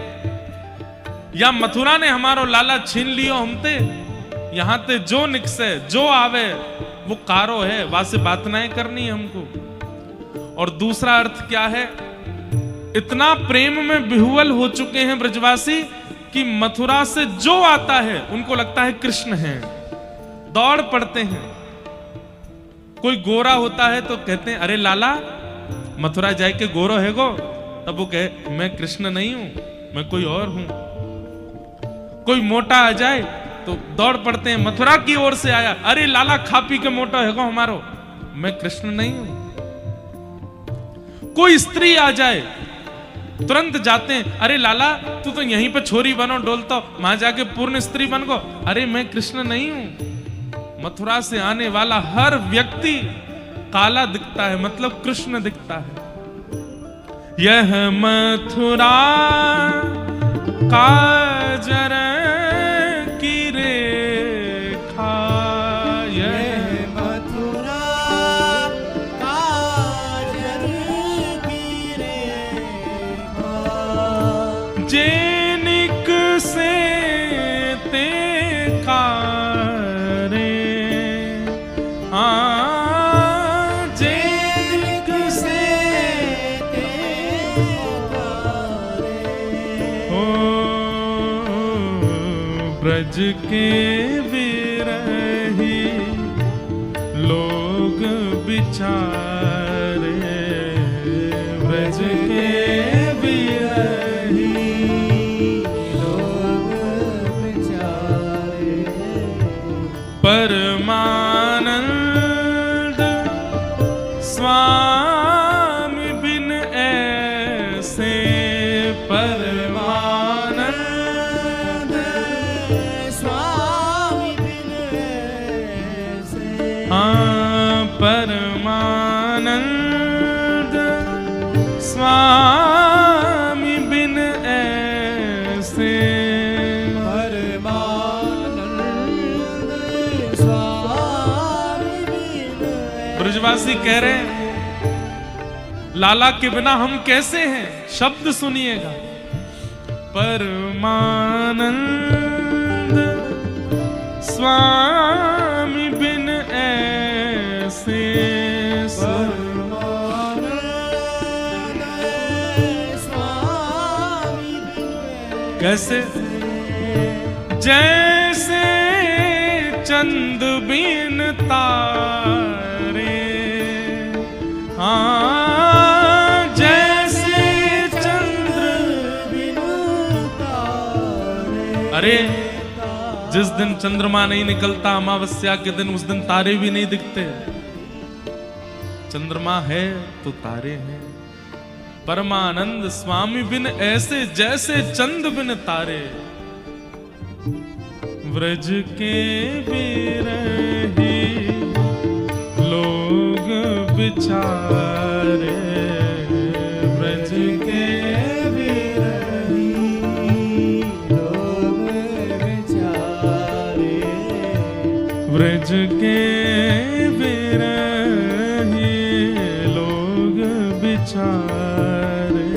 Speaker 1: या मथुरा ने हमारो लाला छीन लियो हमते, यहां ते जो निकसे जो आवे वो कारो है, वासे बात नहीं करनी है हमको। और दूसरा अर्थ क्या है, इतना प्रेम में विह्वल हो चुके हैं ब्रजवासी कि मथुरा से जो आता है उनको लगता है कृष्ण है, दौड़ पड़ते हैं। कोई गोरा होता है तो कहते हैं, अरे लाला मथुरा जाए के गोरो है गो, तब वो कहे मैं कृष्ण नहीं हूं, मैं कोई और हूं। कोई मोटा आ जाए तो दौड़ पड़ते हैं, मथुरा की ओर से आया, अरे लाला खा पी के मोटा है गो हमारो, मैं कृष्ण नहीं हूं। कोई स्त्री आ जाए तुरंत जाते हैं, अरे लाला तू तो यहीं पे छोरी बनो डोलता, वहां जाके पूर्ण स्त्री बन गो, अरे मैं कृष्ण नहीं हूं। मथुरा से आने वाला हर व्यक्ति काला दिखता है, मतलब कृष्ण दिखता है। यह मथुरा काजर की रेखा, यह
Speaker 2: मथुरा काजर की रेखा,
Speaker 1: जेनिक से ते कारे,
Speaker 2: जेनिक से ते कारे।
Speaker 1: हो ब्रज के बिरही लोग बिचारे, ब्रज के परमानंद स्वामी बिन ऐसे
Speaker 2: परमानंद स्वामी बिन ऐसे
Speaker 1: हाँ परमानंद स्वामी बिन ऐसे
Speaker 2: परमानंद स्वामी बिन
Speaker 1: ब्रजवासी कह रहे हैं लाला के बिना हम कैसे हैं। शब्द सुनिएगा, परमानंद स्वामी बिन ऐसे
Speaker 2: परमानंद स्वामी बिन
Speaker 1: कैसे जैसे चंद बिन तारे, हाँ जैसे चंद्र
Speaker 2: बिन तारे
Speaker 1: अरे जिस दिन चंद्रमा नहीं निकलता अमावस्या के दिन, उस दिन तारे भी नहीं दिखते। चंद्रमा है तो तारे हैं। परमानंद स्वामी बिन ऐसे जैसे चंद बिन तारे, व्रज के बिरही लोग बिचारे, व्रज के
Speaker 2: बिरही लोग बेचारे
Speaker 1: व्रज के बिरही लोग बिचारे,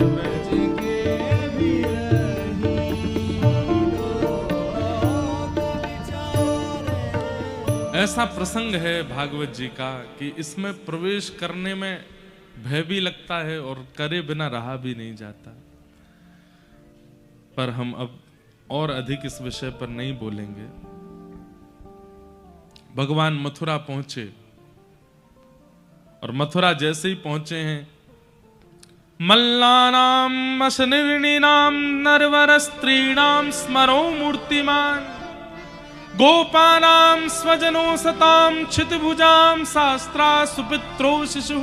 Speaker 2: ब्रज के बिरही लोग बेचारे।
Speaker 1: ऐसा प्रसंग है भागवत जी का कि इसमें प्रवेश करने में भय भी लगता है और करे बिना रहा भी नहीं जाता। पर हम अब और अधिक इस विषय पर नहीं बोलेंगे। भगवान मथुरा पहुंचे और मथुरा जैसे ही पहुंचे हैं, मल्लानाम मशनिर्णीनाम नरवर स्त्रीणाम स्मरो मूर्तिमान, गोपानां स्वजनो सतां क्षितिभुजां शास्त्रा सुपित्रो शिशु,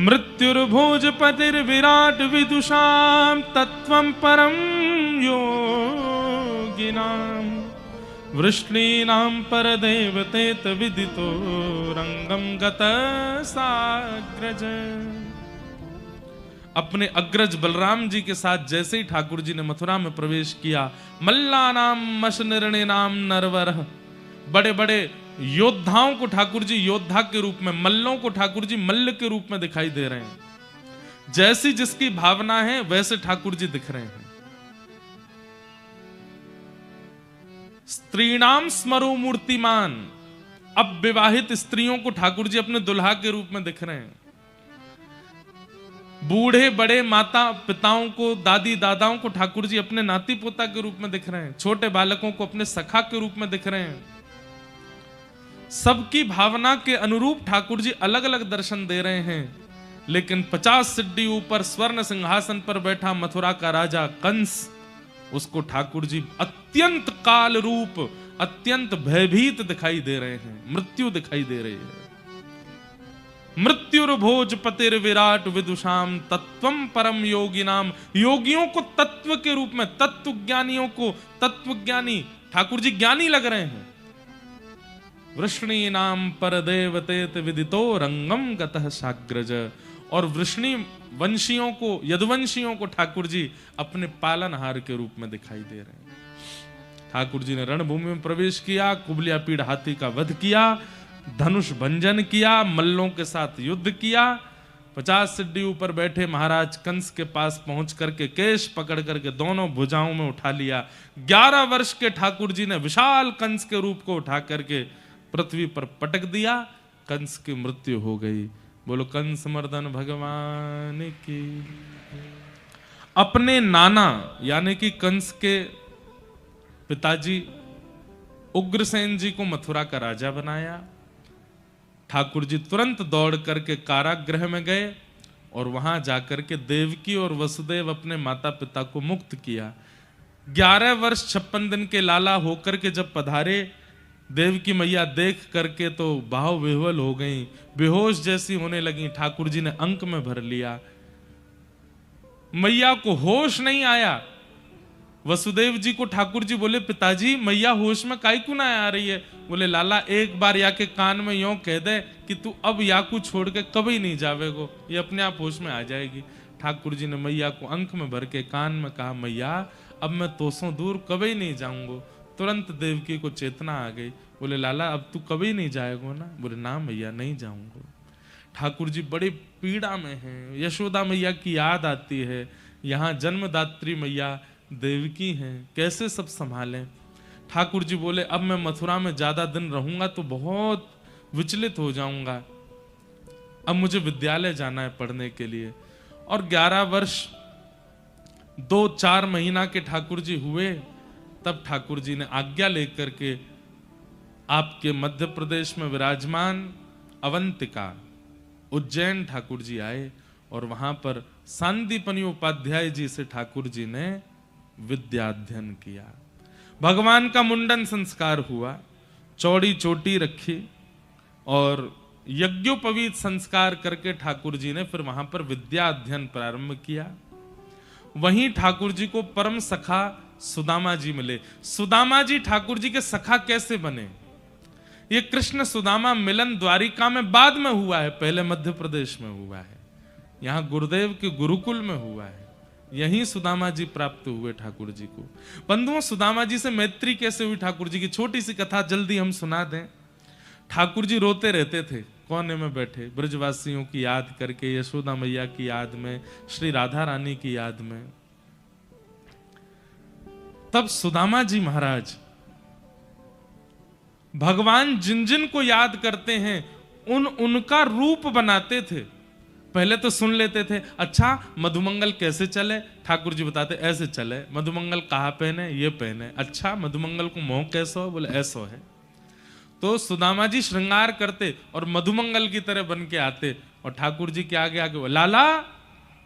Speaker 1: मृत्युर्भोजपतिर्विराट विदुषां तत्त्वं परं योगिनां, वृष्णीनां परदेवतेत विदितो रंगं गतः साग्रज। अपने अग्रज बलराम जी के साथ जैसे ही ठाकुर जी ने मथुरा में प्रवेश किया, मल्लानाम मशनिर्णीनाम नरवर, बड़े बड़े योद्धाओं को ठाकुर जी योद्धा के रूप में, मल्लों को ठाकुर जी मल्ल के रूप में दिखाई दे रहे हैं। जैसी जिसकी भावना है वैसे ठाकुर जी दिख रहे हैं। स्त्रीणाम स्मरो मूर्तिमान, अब विवाहित स्त्रियों को ठाकुर जी अपने दुल्हा के रूप में दिख रहे हैं। बूढ़े बड़े माता पिताओं को, दादी दादाओं को ठाकुर जी अपने नाती पोता के रूप में दिख रहे हैं। छोटे बालकों को अपने सखा के रूप में दिख रहे हैं। सबकी भावना के अनुरूप ठाकुर जी अलग अलग दर्शन दे रहे हैं। लेकिन 50 सिड्डी ऊपर स्वर्ण सिंहासन पर बैठा मथुरा का राजा कंस, उसको ठाकुर जी अत्यंत काल रूप, अत्यंत भयभीत दिखाई दे रहे हैं। मृत्यु दिखाई दे रही है। मृत्युर्भोजपतिर विराट विदुषाम तत्वम परम योगिनाम, योगियों को तत्व के रूप में, तत्व ज्ञानियों को तत्व ज्ञानी ठाकुर जी ज्ञानी लग रहे हैं। वृष्णी नाम परदेवतेत विदितो रंगम गतः साग्रज, और वृष्णी वंशियों को, यदुवंशियों को ठाकुर जी अपने पालनहार के रूप में दिखाई दे रहे हैं। ठाकुर जी ने रणभूमि में प्रवेश किया, कुबलिया पीड़ हाथी का वध किया, धनुष भंजन किया, मल्लों के साथ युद्ध किया। 50 सिड्डी ऊपर बैठे महाराज कंस के पास पहुंच करके केश पकड़ करके दोनों भुजाओं में उठा लिया। 11 वर्ष के ठाकुर जी ने विशाल कंस के रूप को उठा करके पृथ्वी पर पटक दिया। कंस की मृत्यु हो गई। बोलो कंस मर्दन भगवान की। अपने नाना यानी कि कंस के पिताजी उग्रसेन जी को मथुरा का राजा बनाया। ठाकुर जी तुरंत दौड़ करके कारागृह में गए और वहां जाकर के देवकी और वसुदेव अपने माता पिता को मुक्त किया। 11 वर्ष 56 दिन के लाला होकर के जब पधारे, देवकी मैया देख करके तो बाहो विह्वल हो गई, बेहोश जैसी होने लगी। ठाकुर जी ने अंक में भर लिया। मैया को होश नहीं आया। वसुदेव जी को ठाकुर जी बोले, पिताजी मैया होश में काहे क्यों ना आ रही है? बोले, लाला एक बार या के कान में यूं कह दे कि तू अब याकू छोड़ के कभी नहीं जावेगो, ये अपने आप होश में आ जाएगी। ठाकुर जी ने मैया को अंक में भर के कान में कहा, मैया अब मैं तोसों दूर कभी नहीं जाऊंगो। तुरंत देवकी को चेतना आ गई। बोले, लाला अब तू कभी नहीं जाएगो ना? बोले, ना मैया नहीं जाऊंगो। ठाकुर जी बड़े पीड़ा में हैं। यशोदा मैया की याद आती है, यहाँ जन्मदात्री मैया देवकी हैं, कैसे सब संभालें? ठाकुर जी बोले, अब मैं मथुरा में ज्यादा दिन रहूंगा तो बहुत विचलित हो जाऊंगा, अब मुझे विद्यालय जाना है पढ़ने के लिए। और 11 वर्ष 2-4 महीना के ठाकुर जी हुए, तब ठाकुर जी ने आज्ञा लेकर के आपके मध्य प्रदेश में विराजमान अवंतिका उज्जैन ठाकुर जी आए और वहां पर सांदीपनि उपाध्याय जी से ठाकुर जी ने विद्याध्ययन किया। भगवान का मुंडन संस्कार हुआ, चौड़ी चोटी रखी और यज्ञोपवीत संस्कार करके ठाकुर जी ने फिर वहां पर विद्या अध्ययन प्रारंभ किया। वहीं ठाकुर जी को परम सखा सुदामा जी मिले। सुदामा जी ठाकुर जी के सखा कैसे बने? ये कृष्ण सुदामा मिलन द्वारिका में बाद में हुआ है, पहले मध्य प्रदेश में हुआ है, यहां गुरुदेव के गुरुकुल में हुआ है। यहीं सुदामा जी प्राप्त हुए ठाकुर जी को। बंधुओं, सुदामा जी से मैत्री कैसे हुई ठाकुर जी की छोटी सी कथा जल्दी हम सुना दें। ठाकुर जी रोते रहते थे कोने में बैठे, ब्रजवासियों की याद करके, यशोदा मैया की याद में, श्री राधा रानी की याद में। तब सुदामा जी महाराज भगवान जिन जिन को याद करते हैं उनका रूप बनाते थे। पहले तो सुन लेते थे, अच्छा मधुमंगल कैसे चले? ठाकुर जी बताते ऐसे चले। मधुमंगल कहाँ पहने? ये पहने। अच्छा मधुमंगल को मोह कैसो है? बोले ऐसो है। तो सुदामा जी श्रृंगार करते और मधुमंगल की तरह बन के आते और ठाकुर जी के आगे आगे लाला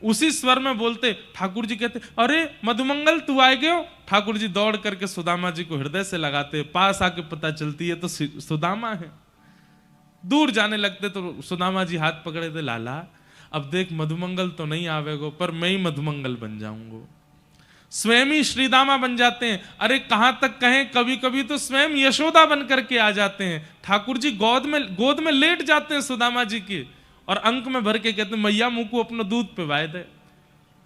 Speaker 1: उसी स्वर में बोलते। ठाकुर जी कहते, अरे मधुमंगल तू आए गए हो? ठाकुर जी दौड़ करके सुदामा जी को हृदय से लगाते, पास आके पता चलती है तो सुदामा है। दूर जाने लगते तो सुदामा जी हाथ पकड़े थे, लाला अब देख मधुमंगल तो नहीं आवेगो पर मैं ही मधुमंगल बन जाऊंगो। स्वयं ही श्रीदामा बन जाते हैं। अरे कहां तक कहें, कभी कभी तो स्वयं यशोदा बन करके आ जाते हैं। ठाकुर जी गोद में लेट जाते हैं सुदामा जी की और अंक में भर के कहते हैं, मैया मुंह को अपना दूध पिवाए दे।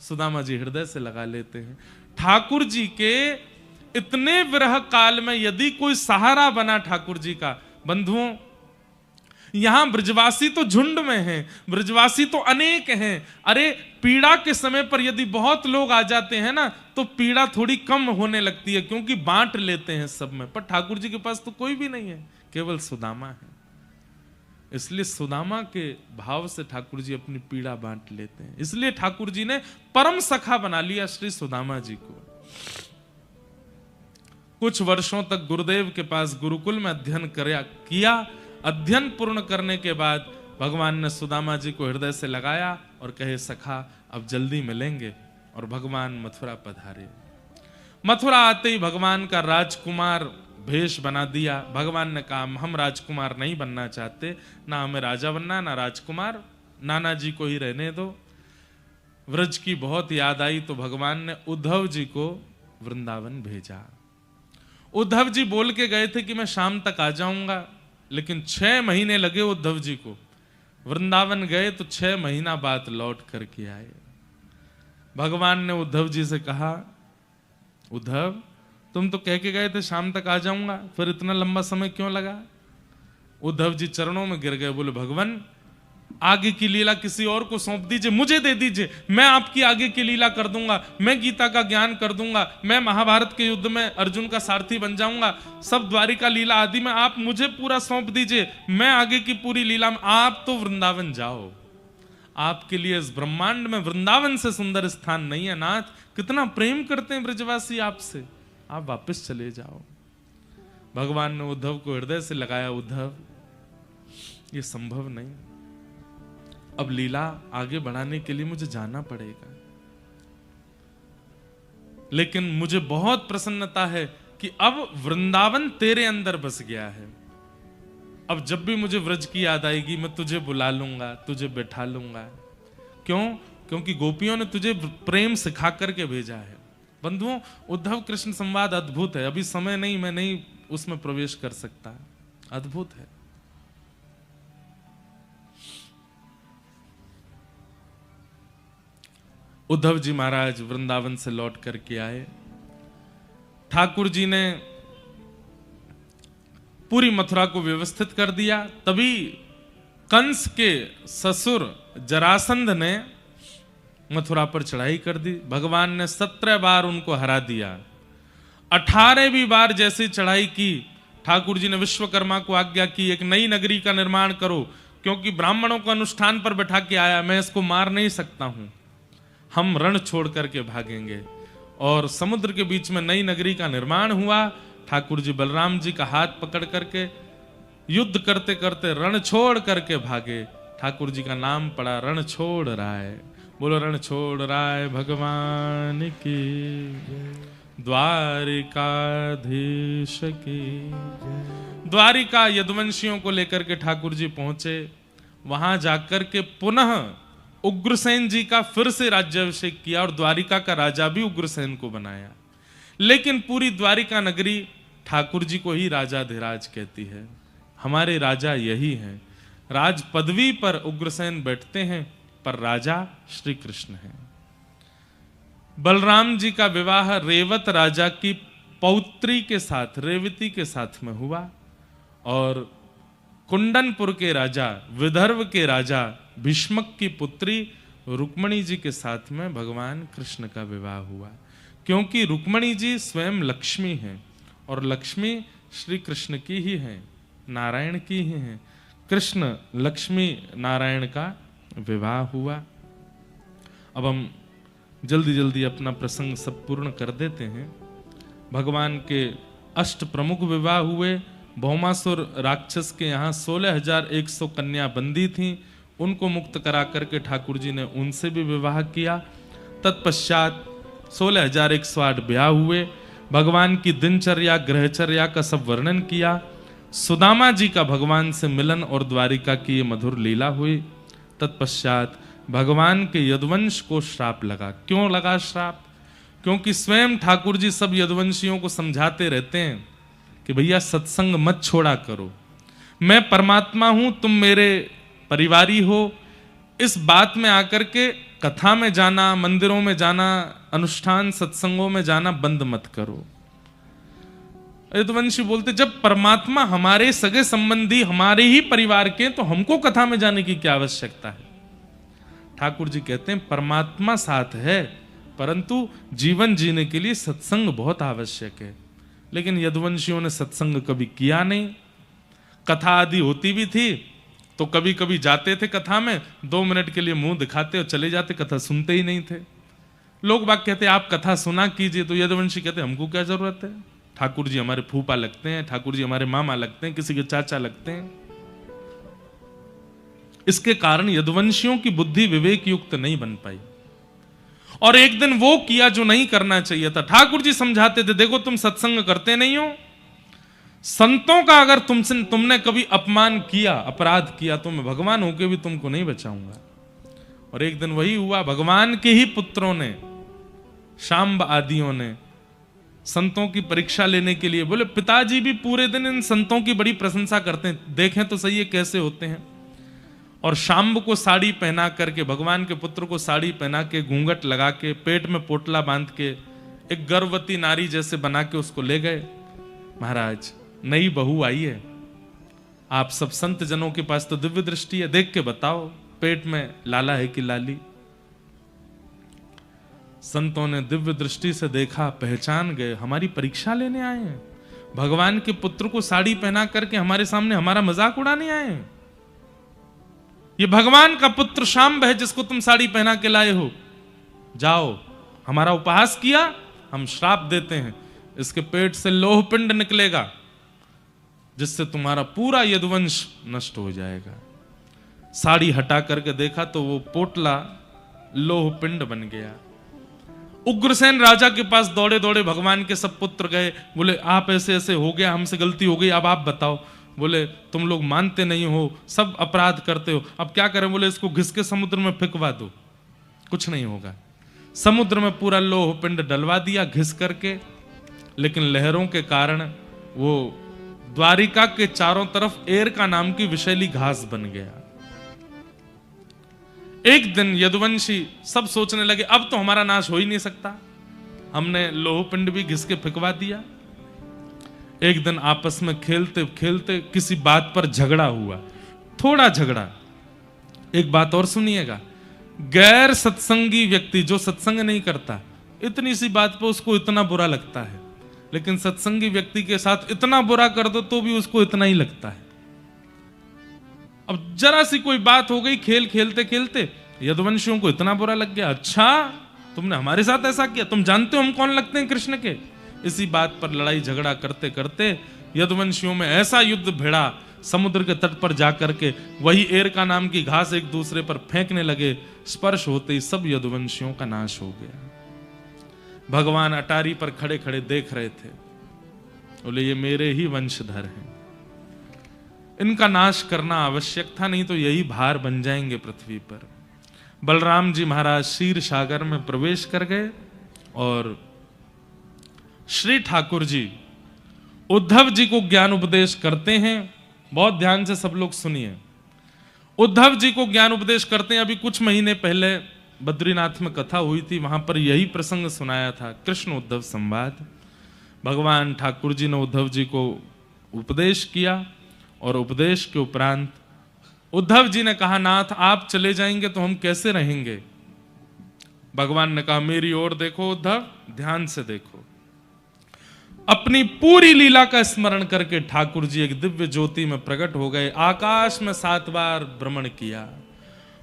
Speaker 1: सुदामा जी हृदय से लगा लेते हैं। ठाकुर जी के इतने विरह काल में यदि कोई सहारा बना ठाकुर जी का, बंधुओं यहां ब्रजवासी तो झुंड में हैं, ब्रजवासी तो अनेक हैं। अरे पीड़ा के समय पर यदि बहुत लोग आ जाते हैं ना तो पीड़ा थोड़ी कम होने लगती है, क्योंकि बांट लेते हैं सब में। पर ठाकुर जी के पास तो कोई भी नहीं है, केवल सुदामा है। इसलिए सुदामा के भाव से ठाकुर जी अपनी पीड़ा बांट लेते हैं। इसलिए ठाकुर जी ने परम सखा बना लिया श्री सुदामा जी को। कुछ वर्षों तक गुरुदेव के पास गुरुकुल में अध्ययन किया। अध्ययन पूर्ण करने के बाद भगवान ने सुदामा जी को हृदय से लगाया और कहे, सखा अब जल्दी मिलेंगे। और भगवान मथुरा पधारे। मथुरा आते ही भगवान का राजकुमार भेष बना दिया। भगवान ने कहा, हम राजकुमार नहीं बनना चाहते, ना हमें राजा बनना ना राजकुमार, नाना जी को ही रहने दो। व्रज की बहुत याद आई तो भगवान ने उद्धव जी को वृंदावन भेजा। उद्धव जी बोल के गए थे कि मैं शाम तक आ जाऊंगा, लेकिन 6 महीने लगे उद्धव जी को। वृंदावन गए तो 6 महीना बाद लौट करके आए। भगवान ने उद्धव जी से कहा, उद्धव तुम तो कह के गए थे शाम तक आ जाऊंगा, फिर इतना लंबा समय क्यों लगा? उद्धव जी चरणों में गिर गए, बोले भगवान आगे की लीला किसी और को सौंप दीजिए, मुझे दे दीजिए, मैं आपकी आगे की लीला कर दूंगा, मैं गीता का ज्ञान कर दूंगा, मैं महाभारत के युद्ध में अर्जुन का सारथी बन जाऊंगा, सब द्वारिका लीला आदि में आप मुझे पूरा सौंप दीजिए, मैं आगे की पूरी लीला में, आप तो वृंदावन जाओ, आपके लिए इस ब्रह्मांड में वृंदावन से सुंदर स्थान नहीं है। नाथ कितना प्रेम करते हैं ब्रजवासी आपसे, आप वापस चले जाओ। भगवान ने उद्धव को हृदय से लगाया, उद्धव ये संभव नहीं, अब लीला आगे बढ़ाने के लिए मुझे जाना पड़ेगा। लेकिन मुझे बहुत प्रसन्नता है कि अब वृंदावन तेरे अंदर बस गया है। अब जब भी मुझे व्रज की याद आएगी मैं तुझे बुला लूंगा, तुझे बैठा लूंगा। क्यों? क्योंकि गोपियों ने तुझे प्रेम सिखा करके भेजा है। बंधुओं, उद्धव कृष्ण संवाद अद्भुत है। अभी समय नहीं, मैं नहीं उसमें प्रवेश कर सकता। अद्भुत है। उद्धव जी महाराज वृंदावन से लौट करके आए। ठाकुर जी ने पूरी मथुरा को व्यवस्थित कर दिया। तभी कंस के ससुर जरासंध ने मथुरा पर चढ़ाई कर दी। भगवान ने 17 बार उनको हरा दिया। 18वीं बार जैसे चढ़ाई की, ठाकुर जी ने विश्वकर्मा को आज्ञा की एक नई नगरी का निर्माण करो, क्योंकि ब्राह्मणों को अनुष्ठान पर बैठा के आया, मैं इसको मार नहीं सकता हूं, हम रण छोड़ करके भागेंगे। और समुद्र के बीच में नई नगरी का निर्माण हुआ। ठाकुर जी बलराम जी का हाथ पकड़ करके युद्ध करते करते रण छोड़ करके भागे। ठाकुर जी का नाम पड़ा रण छोड़ राय। बोलो रण छोड़ राय भगवान की, द्वारिकाधीश की। द्वारिका यदुवंशियों को लेकर के ठाकुर जी पहुंचे। वहां जाकर के पुनः उग्रसेन जी का फिर से राज्याभिषेक किया और द्वारिका का राजा भी उग्रसेन को बनाया। लेकिन पूरी द्वारिका नगरी ठाकुर जी को ही राजाधिराज कहती है। हमारे राजा यही हैं। राज पदवी पर उग्रसेन बैठते हैं, पर राजा श्री कृष्ण हैं। बलराम जी का विवाह रेवत राजा की पौत्री के साथ, रेवती के साथ में हुआ। और कुंडनपुर के राजा, विदर्भ के राजा भीष्मक की पुत्री रुक्मणी जी के साथ में भगवान कृष्ण का विवाह हुआ। क्योंकि रुक्मणी जी स्वयं लक्ष्मी हैं और लक्ष्मी श्री कृष्ण की ही है, नारायण की ही है। कृष्ण लक्ष्मी नारायण का विवाह हुआ। अब हम जल्दी जल्दी अपना प्रसंग सब पूर्ण कर देते हैं। भगवान के अष्ट प्रमुख विवाह हुए। भौमासुर राक्षस के यहाँ 16,100 कन्या बंदी थीं, उनको मुक्त करा करके ठाकुर जी ने उनसे भी विवाह किया। तत्पश्चात 16,108 ब्याह हुए। भगवान की दिनचर्या ग्रहचर्या का सब वर्णन किया। सुदामा जी का भगवान से मिलन और द्वारिका की ये मधुर लीला हुई। तत्पश्चात भगवान के यदुवंश को श्राप लगा। क्यों लगा श्राप? क्योंकि स्वयं ठाकुर जी सब यदुवंशियों को समझाते रहते हैं कि भैया सत्संग मत छोड़ा करो, मैं परमात्मा हूं, तुम मेरे परिवारी हो। इस बात में आकर के कथा में जाना, मंदिरों में जाना, अनुष्ठान सत्संगों में जाना बंद मत करो। यदुवंशी बोलते जब परमात्मा हमारे सगे संबंधी हमारे ही परिवार के, तो हमको कथा में जाने की क्या आवश्यकता है। ठाकुर जी कहते हैं परमात्मा साथ है, परंतु जीवन जीने के लिए सत्संग बहुत आवश्यक है। लेकिन यदुवंशियों ने सत्संग कभी किया नहीं। कथा आदि होती भी थी तो कभी कभी जाते थे कथा में, 2 मिनट के लिए मुंह दिखाते और चले जाते, कथा सुनते ही नहीं थे। लोग बाग कहते आप कथा सुना कीजिए, तो यदुवंशी कहते हमको क्या जरूरत है, ठाकुर जी हमारे फूफा लगते हैं, ठाकुर जी हमारे मामा लगते हैं, किसी के चाचा लगते हैं। इसके कारण यदुवंशियों की बुद्धि विवेक युक्त नहीं बन पाई और एक दिन वो किया जो नहीं करना चाहिए था। ठाकुर जी समझाते थे देखो तुम सत्संग करते नहीं हो, संतों का अगर तुमने कभी अपमान किया, अपराध किया, तो मैं भगवान होके भी तुमको नहीं बचाऊंगा। और एक दिन वही हुआ, भगवान के ही पुत्रों ने, शांब आदियों ने संतों की परीक्षा लेने के लिए बोले। पिताजी भी पूरे दिन इन संतों की बड़ी प्रशंसा करते हैं, देखें तो सही है कैसे होते हैं। और शांब को साड़ी पहना करके, भगवान के पुत्र को साड़ी पहना के, घूंघट लगा के, पेट में पोटला बांध के, एक गर्भवती नारी जैसे बना के उसको ले गए। महाराज नई बहू आई है, आप सब संत जनों के पास तो दिव्य दृष्टि है, देख के बताओ पेट में लाला है कि लाली। संतों ने दिव्य दृष्टि से देखा, पहचान गए, हमारी परीक्षा लेने आए हैं, भगवान के पुत्र को साड़ी पहना करके हमारे सामने हमारा मजाक उड़ाने आए हैं। ये भगवान का पुत्र शांब है जिसको तुम साड़ी पहना के लाए हो, जाओ हमारा उपहास किया, हम श्राप देते हैं, इसके पेट से लोह पिंड निकलेगा जिससे तुम्हारा पूरा यदुवंश नष्ट हो जाएगा। साड़ी हटा करके देखा तो वो पोटला लोह पिंड बन गया। उग्रसेन राजा के पास दौड़े दौड़े भगवान के सब पुत्र गए, बोले आप ऐसे ऐसे हो गया, हमसे गलती हो गई, अब आप बताओ। बोले तुम लोग मानते नहीं हो, सब अपराध करते हो, अब क्या करें? बोले इसको घिस के समुद्र में फेंकवा दो, कुछ नहीं होगा। समुद्र में पूरा लोह पिंड डलवा दिया घिस करके, लेकिन लहरों के कारण वो द्वारिका के चारों तरफ एरका नाम की विषैली घास बन गया। एक दिन यदुवंशी सब सोचने लगे अब तो हमारा नाश हो ही नहीं सकता, हमने लोह पिंड भी घिस के फेंकवा दिया। एक दिन आपस में खेलते खेलते किसी बात पर झगड़ा हुआ, थोड़ा झगड़ा। एक बात और सुनिएगा, गैर सत्संगी व्यक्ति जो सत्संग नहीं करता, इतनी सी बात पे उसको इतना बुरा लगता है, लेकिन सत्संगी व्यक्ति के साथ इतना बुरा कर दो तो भी उसको इतना ही लगता है। अब जरा सी कोई बात हो गई, खेल खेलते खेलते यदुवंशियों को इतना बुरा लग गया, अच्छा तुमने हमारे साथ ऐसा किया, तुम जानते हो हम कौन लगते हैं कृष्ण के। इसी बात पर लड़ाई झगड़ा करते करते यदुवंशियों में ऐसा युद्ध भिड़ा, समुद्र के तट पर जाकर के वही एरका नाम की घास एक दूसरे पर फेंकने लगे, स्पर्श होते ही सब यदुवंशियों का नाश हो गया। भगवान अटारी पर खड़े खड़े देख रहे थे, बोले ये मेरे ही वंशधर हैं, इनका नाश करना आवश्यक था, नहीं तो यही भार बन जाएंगे पृथ्वी पर। बलराम जी महाराज क्षीर सागर में प्रवेश कर गए और श्री ठाकुर जी उद्धव जी को ज्ञान उपदेश करते हैं। बहुत ध्यान से सब लोग सुनिए। उद्धव जी को ज्ञान उपदेश करते हैं। अभी कुछ महीने पहले बद्रीनाथ में कथा हुई थी, वहां पर यही प्रसंग सुनाया था, कृष्ण उद्धव संवाद। भगवान ठाकुर जी ने उद्धव जी को उपदेश किया और उपदेश के उपरांत उद्धव जी ने कहा नाथ आप चले जाएंगे तो हम कैसे रहेंगे। भगवान ने कहा मेरी ओर देखो उद्धव, ध्यान से देखो। अपनी पूरी लीला का स्मरण करके ठाकुर जी एक दिव्य ज्योति में प्रकट हो गए, आकाश में 7 बार भ्रमण किया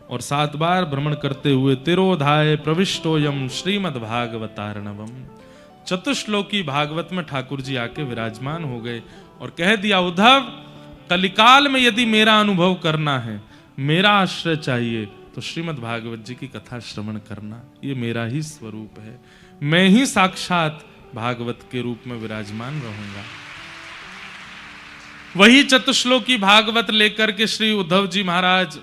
Speaker 1: और 7 बार भ्रमण करते हुए तिरोधाय प्रविष्टोयम श्रीमद् भागवतार्णवम, चतुश्लोकी भागवत में ठाकुर जी आके विराजमान हो गए और कह दिया उद्धव कलिकाल में यदि मेरा अनुभव करना है, मेरा आश्रय चाहिए, तो श्रीमद् भागवत जी की कथा श्रवण करना, ये मेरा ही स्वरूप है, मैं ही साक्षात भागवत के रूप में विराजमान रहूंगा। वही चतुश्लोकी भागवत लेकर के श्री उद्धव जी महाराज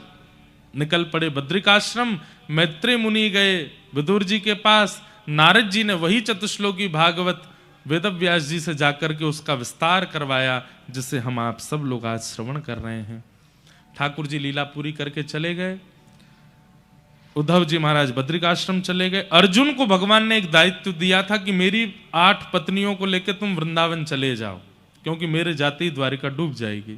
Speaker 1: निकल पड़े बद्रिकाश्रम। मैत्रेय मुनि गए विदुर जी के पास, नारद जी ने वही चतुश्लोकी भागवत वेदव्यास जी से जाकर के उसका विस्तार करवाया, जिसे हम आप सब लोग आज श्रवण कर रहे हैं। ठाकुर जी लीला पूरी करके चले गए। उद्धव जी महाराज बद्रिकाश्रम चले गए। अर्जुन को भगवान ने एक दायित्व दिया था कि मेरी 8 पत्नियों को लेकर तुम वृंदावन चले जाओ, क्योंकि मेरे जाते ही द्वारिका डूब जाएगी।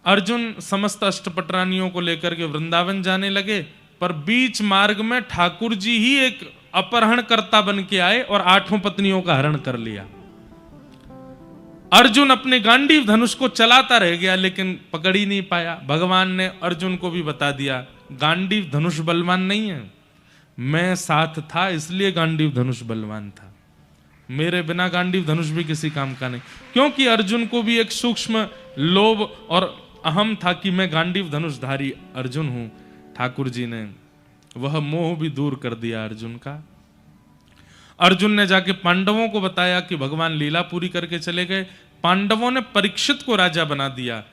Speaker 1: अर्जुन समस्त अष्टपटरानियों को लेकर के वृंदावन जाने लगे, पर बीच मार्ग में ठाकुर जी ही एक अपहरणकर्ता बन के आए और 8 पत्नियों का हरण कर लिया। अर्जुन अपने गांडीव धनुष को चलाता रह गया, लेकिन पकड़ ही नहीं पाया। भगवान ने अर्जुन को भी बता दिया गांडीव धनुष बलवान नहीं है, मैं साथ था इसलिए गांडीव धनुष बलवान था, मेरे बिना गांडीव धनुष भी किसी काम का नहीं। क्योंकि अर्जुन को भी एक सूक्ष्म लोभ और अहम था कि मैं गांडीव धनुषधारी अर्जुन हूं। ठाकुर जी ने वह मोह भी दूर कर दिया अर्जुन का। अर्जुन ने जाके पांडवों को बताया कि भगवान लीला पूरी करके चले गए। पांडवों ने परीक्षित को राजा बना दिया।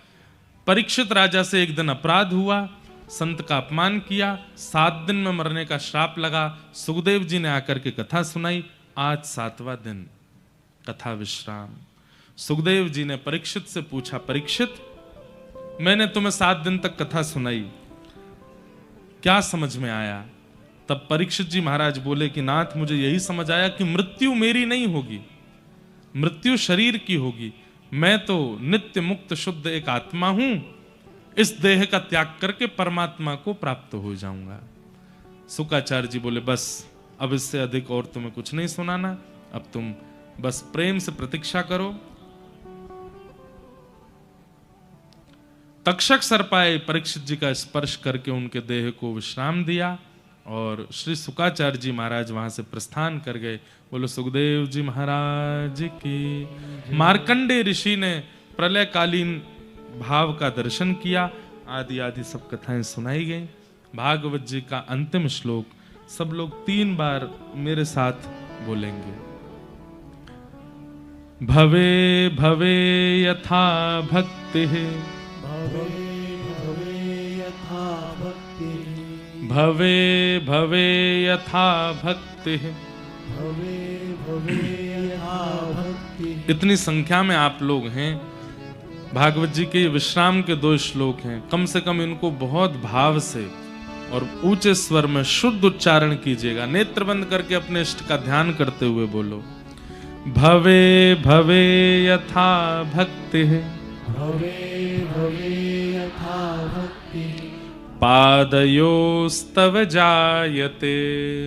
Speaker 1: परीक्षित राजा से एक दिन अपराध हुआ, संत का अपमान किया, 7 दिन में मरने का श्राप लगा। सुखदेव जी ने आकर के कथा सुनाई। आज 7वां दिन कथा विश्राम। सुखदेव जी ने परीक्षित से पूछा, परीक्षित मैंने तुम्हें 7 दिन तक कथा सुनाई, क्या समझ में आया? तब परीक्षित जी महाराज बोले कि नाथ मुझे यही समझ आया कि मृत्यु मेरी नहीं होगी, मृत्यु शरीर की होगी। मैं तो नित्य मुक्त शुद्ध एक आत्मा हूं, इस देह का त्याग करके परमात्मा को प्राप्त हो जाऊंगा। शुकाचार्य जी बोले बस अब इससे अधिक और तुम्हें कुछ नहीं सुनाना, अब तुम बस प्रेम से प्रतीक्षा करो। तक्षक सर्पाए परीक्षित जी का स्पर्श करके उनके देह को विश्राम दिया और श्री शुकाचार्य जी महाराज वहां से प्रस्थान कर गए। बोलो सुखदेव जी महाराज की। मार्कंडे ऋषि ने प्रलयकालीन भाव का दर्शन किया। आदि आदि सब कथाएं सुनाई गई। भागवत जी का अंतिम श्लोक सब लोग 3 बार मेरे साथ बोलेंगे। भवे भवे यथा भक्ति,
Speaker 2: भवे भवे यथा भक्ति,
Speaker 1: भवे भवे यथा भक्ति।
Speaker 2: भवे भवे यथा भक्ति।
Speaker 1: इतनी संख्या में आप लोग हैं। भागवत जी के विश्राम के 2 श्लोक हैं, कम से कम इनको बहुत भाव से और ऊंचे स्वर में शुद्ध उच्चारण कीजिएगा। नेत्र बंद करके अपने इष्ट का ध्यान करते हुए बोलो। भवे भवे यथा भक्ति,
Speaker 2: भवे भवे यथा भक्ति,
Speaker 1: पादयोस्तव जायते,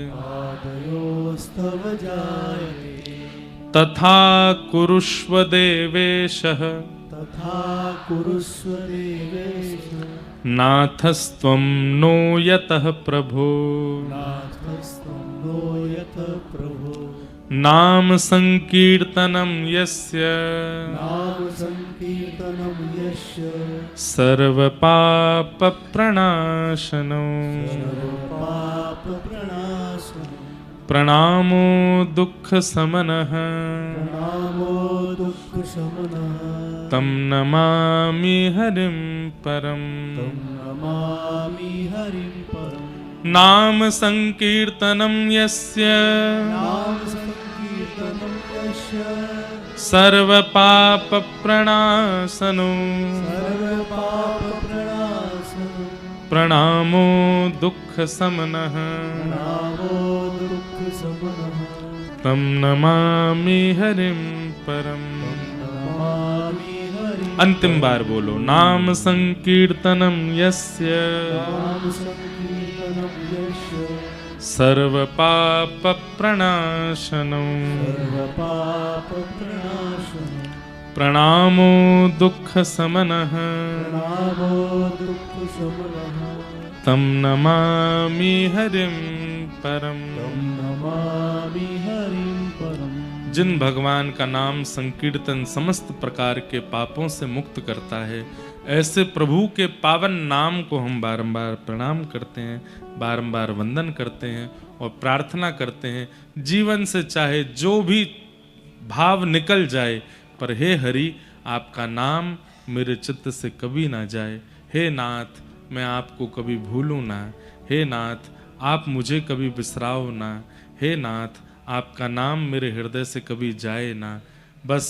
Speaker 2: पादयोस्तव जायते,
Speaker 1: तथा कुरुष्व देवेशः,
Speaker 2: तथा कुरुष्व देवेश,
Speaker 1: नाथस्त्वं नो यतः प्रभो।
Speaker 2: नाथस्त्वं नो यतः प्रभो।
Speaker 1: नाम संकीर्तनं यस्य,
Speaker 2: नाम संकीर्तनं यस्य,
Speaker 1: सर्वपापप्रणाशनो,
Speaker 2: सर्वपापप्रणाशनं,
Speaker 1: प्रणामो दुःखशमनः,
Speaker 2: प्रणामो दुःखशमनः,
Speaker 1: तं नमामि हरिं परम्।
Speaker 2: तं नमामि हरिं परम्।
Speaker 1: नाम संकीर्तनं यस्य,
Speaker 2: नाम संकीर्तनं यस्य,
Speaker 1: सर्वपापप्रणाशनो,
Speaker 2: सर्वपापप्रणाशनं,
Speaker 1: प्रणामो दुःखशमनः,
Speaker 2: प्रणामो दुःखशमनः,
Speaker 1: तं नमामि हरिं परम्।
Speaker 2: नमामि हरिं।
Speaker 1: अंतिम बार बोलो। नाम संकीर्तनं यस्य,
Speaker 2: नाम संकीर्तनं यस्य,
Speaker 1: सर्वपापप्रणाशनो,
Speaker 2: सर्वपापप्रणाशनं,
Speaker 1: प्रणामो दुःखशमनः,
Speaker 2: प्रणामो दुःखशमनः,
Speaker 1: तं नमामि हरिं परम्।
Speaker 2: तं नमामि हरिं परम्।
Speaker 1: जिन भगवान का नाम संकीर्तन समस्त प्रकार के पापों से मुक्त करता है, ऐसे प्रभु के पावन नाम को हम बारंबार प्रणाम करते हैं, बारंबार वंदन करते हैं और प्रार्थना करते हैं। जीवन से चाहे जो भी भाव निकल जाए, पर हे हरि, आपका नाम मेरे चित्त से कभी ना जाए। हे नाथ, मैं आपको कभी भूलूं ना। हे नाथ, आप मुझे कभी बिसराओ ना। हे नाथ, आपका नाम मेरे हृदय से कभी जाए ना। बस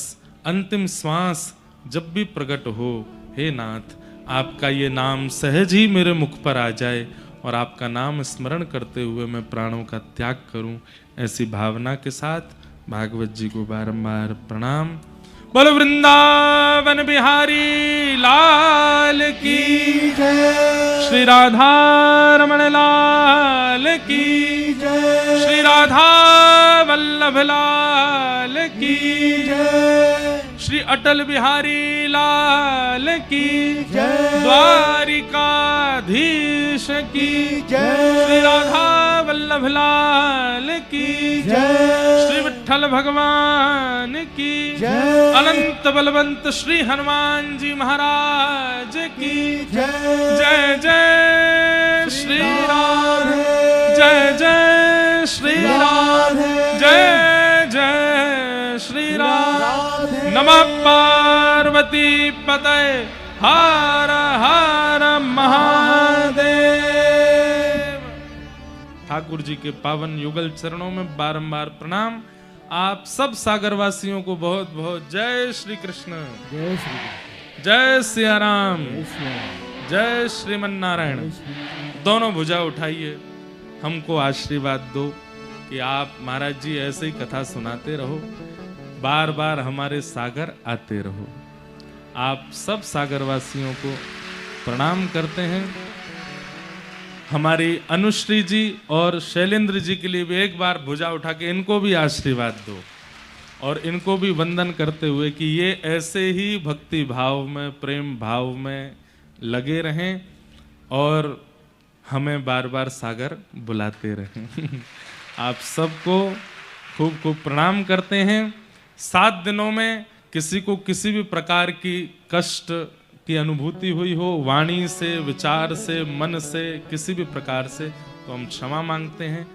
Speaker 1: अंतिम श्वास जब भी प्रकट हो, हे नाथ, आपका ये नाम सहज ही मेरे मुख पर आ जाए और आपका नाम स्मरण करते हुए मैं प्राणों का त्याग करूं। ऐसी भावना के साथ भागवत जी को बारंबार प्रणाम। बोलो वृंदावन बिहारी लाल की
Speaker 2: जय,
Speaker 1: श्री राधा रमण लाल की
Speaker 2: जय,
Speaker 1: श्री राधा वल्लभ लाल की
Speaker 2: जय,
Speaker 1: श्री अटल बिहारी लाल की
Speaker 2: जय,
Speaker 1: द्वारिकाधीश की
Speaker 2: जय,
Speaker 1: श्री राधा वल्लभ लाल की
Speaker 2: जय,
Speaker 1: श्री विठ्ठल भगवान की
Speaker 2: जय,
Speaker 1: अनंत बलवंत श्री हनुमान जी महाराज की
Speaker 2: जय,
Speaker 1: जय जय श्री राधे, जय जय श्री राधे, जय जय श्री राधे। नमः पार्वती पतये हर हर महादेव। ठाकुर जी के पावन युगल चरणों में बारंबार प्रणाम। आप सब सागरवासियों को बहुत बहुत जय श्री कृष्ण,
Speaker 2: जय श्री
Speaker 1: जय सिया राम,
Speaker 2: कृष्ण,
Speaker 1: जय श्रीमन नारायण। दोनों भुजा उठाइए, हमको आशीर्वाद दो कि आप महाराज जी ऐसे ही कथा सुनाते रहो, बार बार हमारे सागर आते रहो। आप सब सागरवासियों को प्रणाम करते हैं। हमारी अनुश्री जी और शैलेंद्र जी के लिए भी एक बार भुजा उठा के इनको भी आशीर्वाद दो और इनको भी वंदन करते हुए कि ये ऐसे ही भक्ति भाव में, प्रेम भाव में लगे रहें और हमें बार बार सागर बुलाते रहें। आप सबको खूब खूब प्रणाम करते हैं। 7 दिनों में किसी को किसी भी प्रकार की कष्ट की अनुभूति हुई हो, वाणी से, विचार से, मन से, किसी भी प्रकार से, तो हम क्षमा मांगते हैं।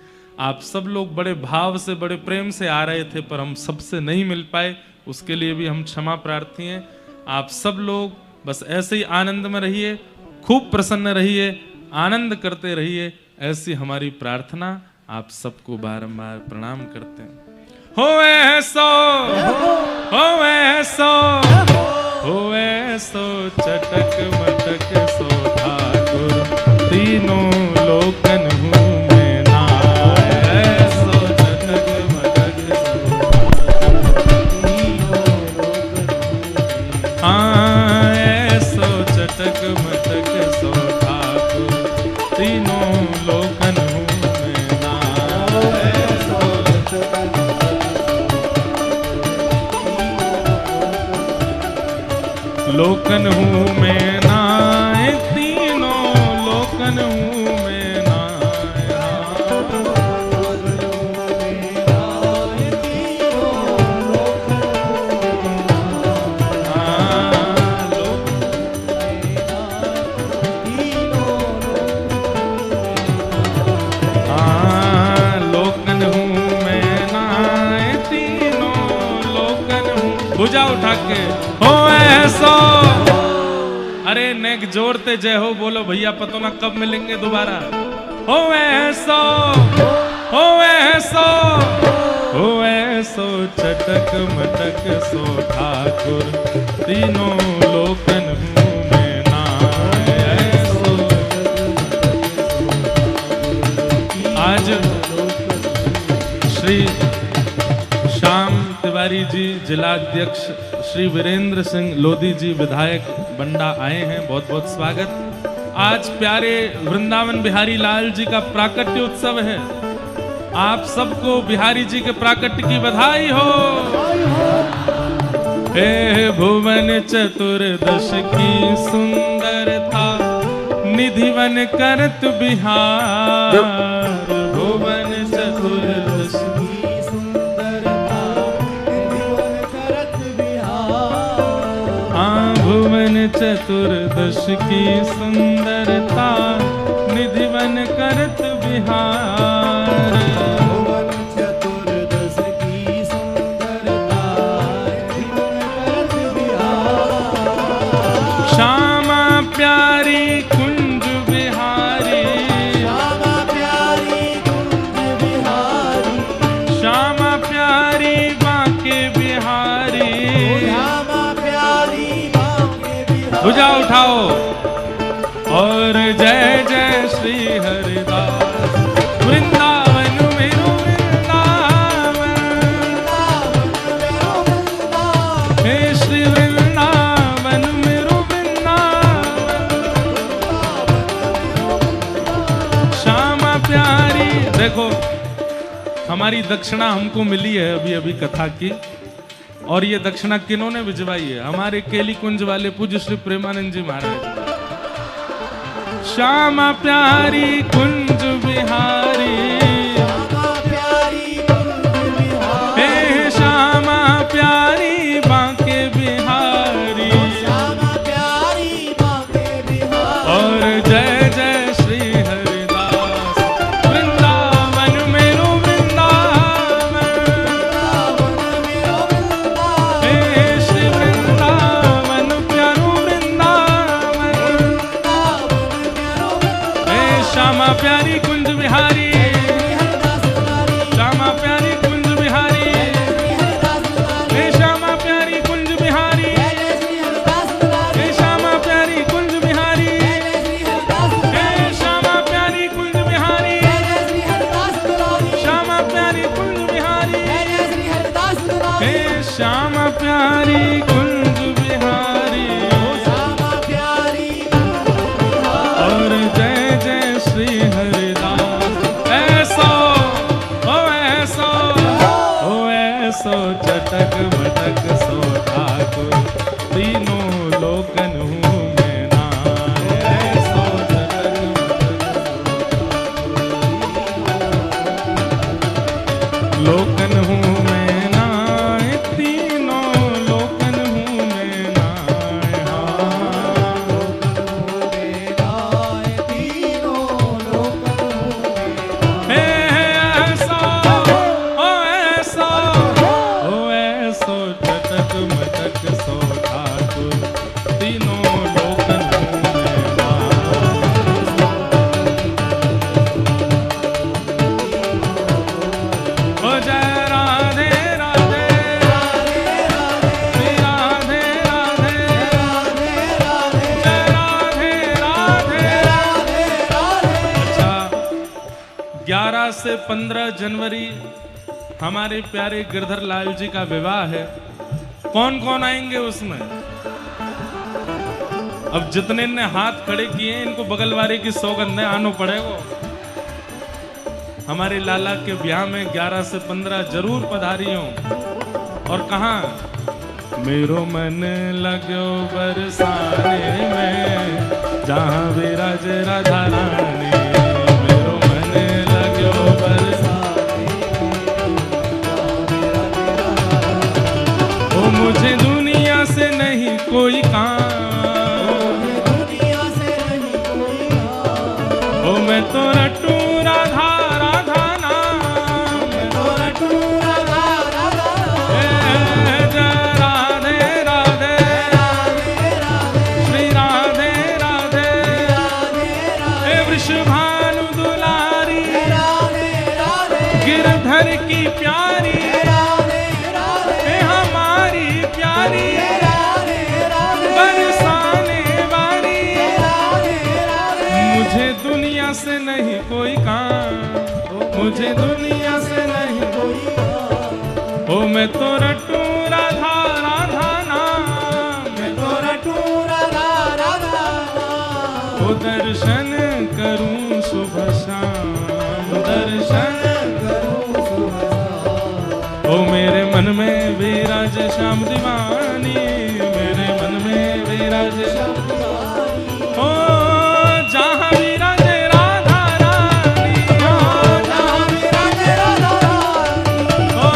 Speaker 1: आप सब लोग बड़े भाव से बड़े प्रेम से आ रहे थे, पर हम सबसे नहीं मिल पाए, उसके लिए भी हम क्षमा प्रार्थी हैं। आप सब लोग बस ऐसे ही आनंद में रहिए, खूब प्रसन्न रहिए, आनंद करते रहिए, ऐसी हमारी प्रार्थना। आप सबको बारंबार प्रणाम करते हैं। होवे सो चटक मटक सो ठाकुर, तीनों लोकन हूँ मैं नाय। सो चटक मटक सो चटक मटक सो ठाकुर, तीनों लोकन हूँ मैं नाय। लोकन हूँ मैं नाय, तीनों लोकन हूँ मैं नाय। लोकन हूँ मैं नाय, तीनों लोकन हूँ। भुजा उठा के हो ऐसो। अरे नेक जोड़ते जय हो बोलो भैया, पतो ना कब मिलेंगे दोबारा। हो ऐसो चटक मटक सो ठाकुर, तीनों लोकन हूँ मैं नाय। ऐसो आज श्री श्याम तिवारी जी जिलाध्यक्ष, श्री वीरेंद्र सिंह लोधी जी विधायक बंडा आए हैं, बहुत बहुत स्वागत। आज प्यारे वृंदावन बिहारी लाल जी का प्राकट्य उत्सव है। आप सबको बिहारी जी के प्राकट्य की बधाई हो। हे भुवन चतुर्दश की सुंदरता, निधिवन करत बिहार। भुवन चतुर्दश भुवन चतुर्दश की सुंदरता, निधिवन करत बिहार।
Speaker 2: भुवन चतुर्दश की सुंदरता, निधिवन करत बिहार।
Speaker 1: श्यामा प्यारी कुंज बिहारी,
Speaker 2: श्यामा प्यारी कुंज बिहारी,
Speaker 1: श्यामा प्यारी बांके बिहारी।
Speaker 2: श्यामा प्यारी बांके बिहारी।
Speaker 1: भुजा उठाओ और जय जय श्री हरिदास। वृंदावन मेरो वृंदावन, हे श्री वृंदावन मेरो वृंदावन। श्यामा प्यारी। देखो हमारी दक्षिणा हमको मिली है अभी अभी कथा की, और ये दक्षिणा किन्होंने भिजवाई है? हमारे केली कुंज वाले पूज्य श्री प्रेमानंद जी महाराज। श्यामा प्यारी कुंज बिहारी,
Speaker 2: श्यामा प्यारी कुंज बिहारी,
Speaker 1: हे श्यामा प्यारी बांके बिहारी।
Speaker 2: श्यामा प्यारी बांके बिहारी।
Speaker 1: और जय जय श्री हरिदास। वृंदावन मेरो वृंदावन, हे श्री वृंदावन प्यारो वृंदावन। हे श्यामा प्यारी कुंज बिहारी, श्यामा प्यारी कुंज बिहारी, हे श्यामा प्यारी कुंज बिहारी, हे श्यामा प्यारी कुंज बिहारी, हे श्यामा प्यारी कुंज बिहारी, श्यामा प्यारी कुंज बिहारी, हे श्यामा प्यारी कुंज बिहारी। और जय जय श्री हरिदास। ऐसो चटक मटक सो ठाकुर, तीनों लोकन हूँ मैं नाय। ऐसो चटक मटक लोकन हूँ मैं नाय, तीनों लोकन हूँ मैं नाय। हे 11 से 15 जनवरी हमारे प्यारे गिरधर लाल जी का विवाह है। कौन कौन आएंगे उसमें? अब जितने ने हाथ खड़े किए इनको बगल वाले की सौगंध है, आनो पड़ेगा। हमारे लाला के ब्याह में 11 से 15 जरूर पधारियों। और कहाँ? मेरो मन लगो बरसाने में, जहाँ विराज राधा रानी। मेरो मन लगो बरसाने ओ मुझे दुनिया से नहीं कोई काम,
Speaker 2: दुनिया से नहीं कोई काम।
Speaker 1: ओ मैं तो रटू राधा राधा नाम,
Speaker 2: मैं तो रटू राधा राधा
Speaker 1: राधे राधे श्री राधे राधे हे वृषभानु दुलारी गिरधर की प्यारी हे हमारी प्यारी बरसाने वाली। मुझे दुनिया से नहीं कोई काम, मुझे दुनिया से नहीं कोई काम। ओ मैं तो रटू राधा राधा नाम, मैं तो
Speaker 2: रटू राधा राधा
Speaker 1: ओ दर्शन करूं सुबह शाम, दर्शन
Speaker 2: करूं सुबह शाम।
Speaker 1: ओ मेरे मन में विराज श्याम दीवानी, मेरे मन में विराज श्याम ओ जहाँ विराजे राधा रानी, ओ
Speaker 2: जहाँ विराजे राधा रानी,
Speaker 1: ओ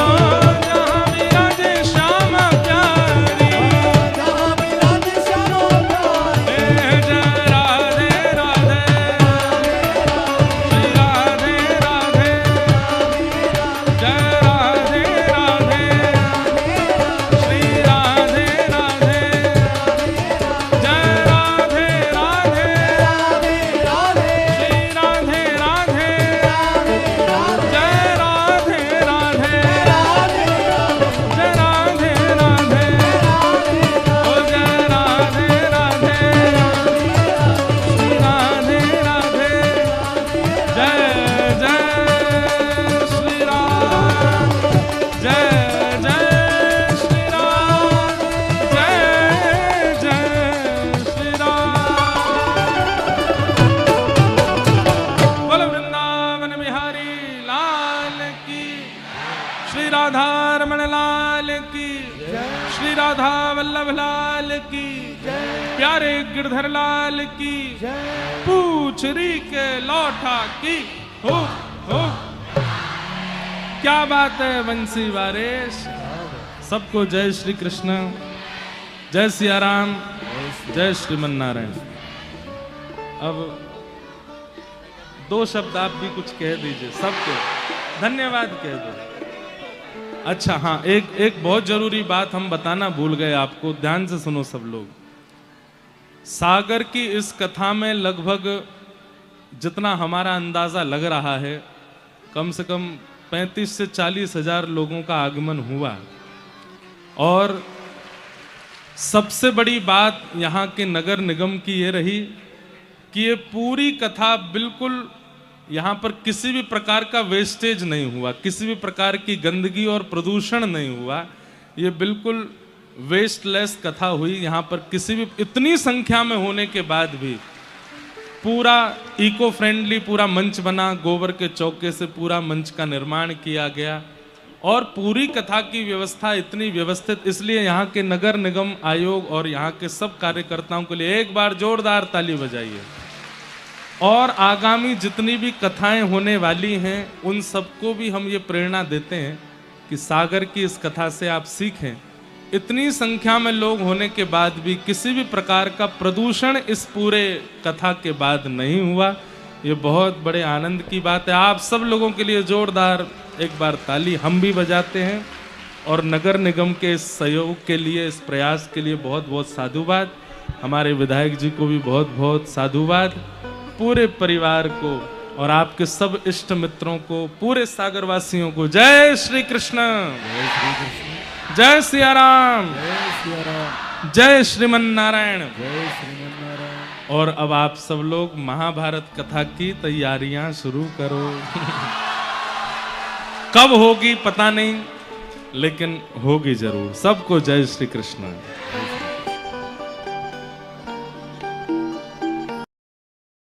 Speaker 1: जहाँ विराजे श्याम प्यारी,
Speaker 2: जहाँ विराजे श्याम प्यारी।
Speaker 1: हे जय राधे राधे श्री राधे राधे जय राधे राधे श्री राधे राधे जय राधे राधे श्री राधे राधे जय राधे राधे जय राधे राधे ओ जय राधे राधे श्री राधे राधे जय जय श्री राम, जय जय श्री राम, जय जय श्री राम। बोलो वृंदावन बिहारी लाल की, श्री राधा रमण लाल की, श्री राधा वल्लभ लाल की, प्यारे गिरधर लाल की, पूछरी के लौठा की हो हो। क्या बात है बंसी वारेश। सबको जय श्री कृष्ण, जय सिया राम, जय श्रीमन नारायण। अब 2 शब्द आप भी कुछ कह दीजिए, सबको धन्यवाद कह दो। अच्छा हाँ, एक बहुत जरूरी बात हम बताना भूल गए आपको, ध्यान से सुनो सब लोग। सागर की इस कथा में लगभग जितना हमारा अंदाजा लग रहा है, कम से कम 35 से 40 हजार लोगों का आगमन हुआ। और सबसे बड़ी बात यहाँ के नगर निगम की ये रही कि ये पूरी कथा बिल्कुल यहाँ पर किसी भी प्रकार का वेस्टेज नहीं हुआ, किसी भी प्रकार की गंदगी और प्रदूषण नहीं हुआ। ये बिल्कुल वेस्टलेस कथा हुई। यहाँ पर किसी भी, इतनी संख्या में होने के बाद भी पूरा इको फ्रेंडली पूरा मंच बना, गोबर के चौके से पूरा मंच का निर्माण किया गया और पूरी कथा की व्यवस्था इतनी व्यवस्थित। इसलिए यहाँ के नगर निगम आयोग और यहाँ के सब कार्यकर्ताओं के लिए एक बार जोरदार ताली बजाइए। और आगामी जितनी भी कथाएं होने वाली हैं उन सबको भी हम ये प्रेरणा देते हैं कि सागर की इस कथा से आप सीखें। इतनी संख्या में लोग होने के बाद भी किसी भी प्रकार का प्रदूषण इस पूरे कथा के बाद नहीं हुआ। ये बहुत बड़े आनंद की बात है। आप सब लोगों के लिए जोरदार एक बार ताली हम भी बजाते हैं। और नगर निगम के इस सहयोग के लिए, इस प्रयास के लिए बहुत बहुत साधुवाद। हमारे विधायक जी को भी बहुत बहुत साधुवाद। पूरे परिवार को और आपके सब इष्ट मित्रों को, पूरे सागरवासियों को जय श्री कृष्ण, जय सिया राम, जय श्रीमन नारायण। और अब आप सब लोग महाभारत कथा की तैयारियां शुरू करो। कब होगी पता नहीं, लेकिन होगी जरूर। सबको जय श्री कृष्ण।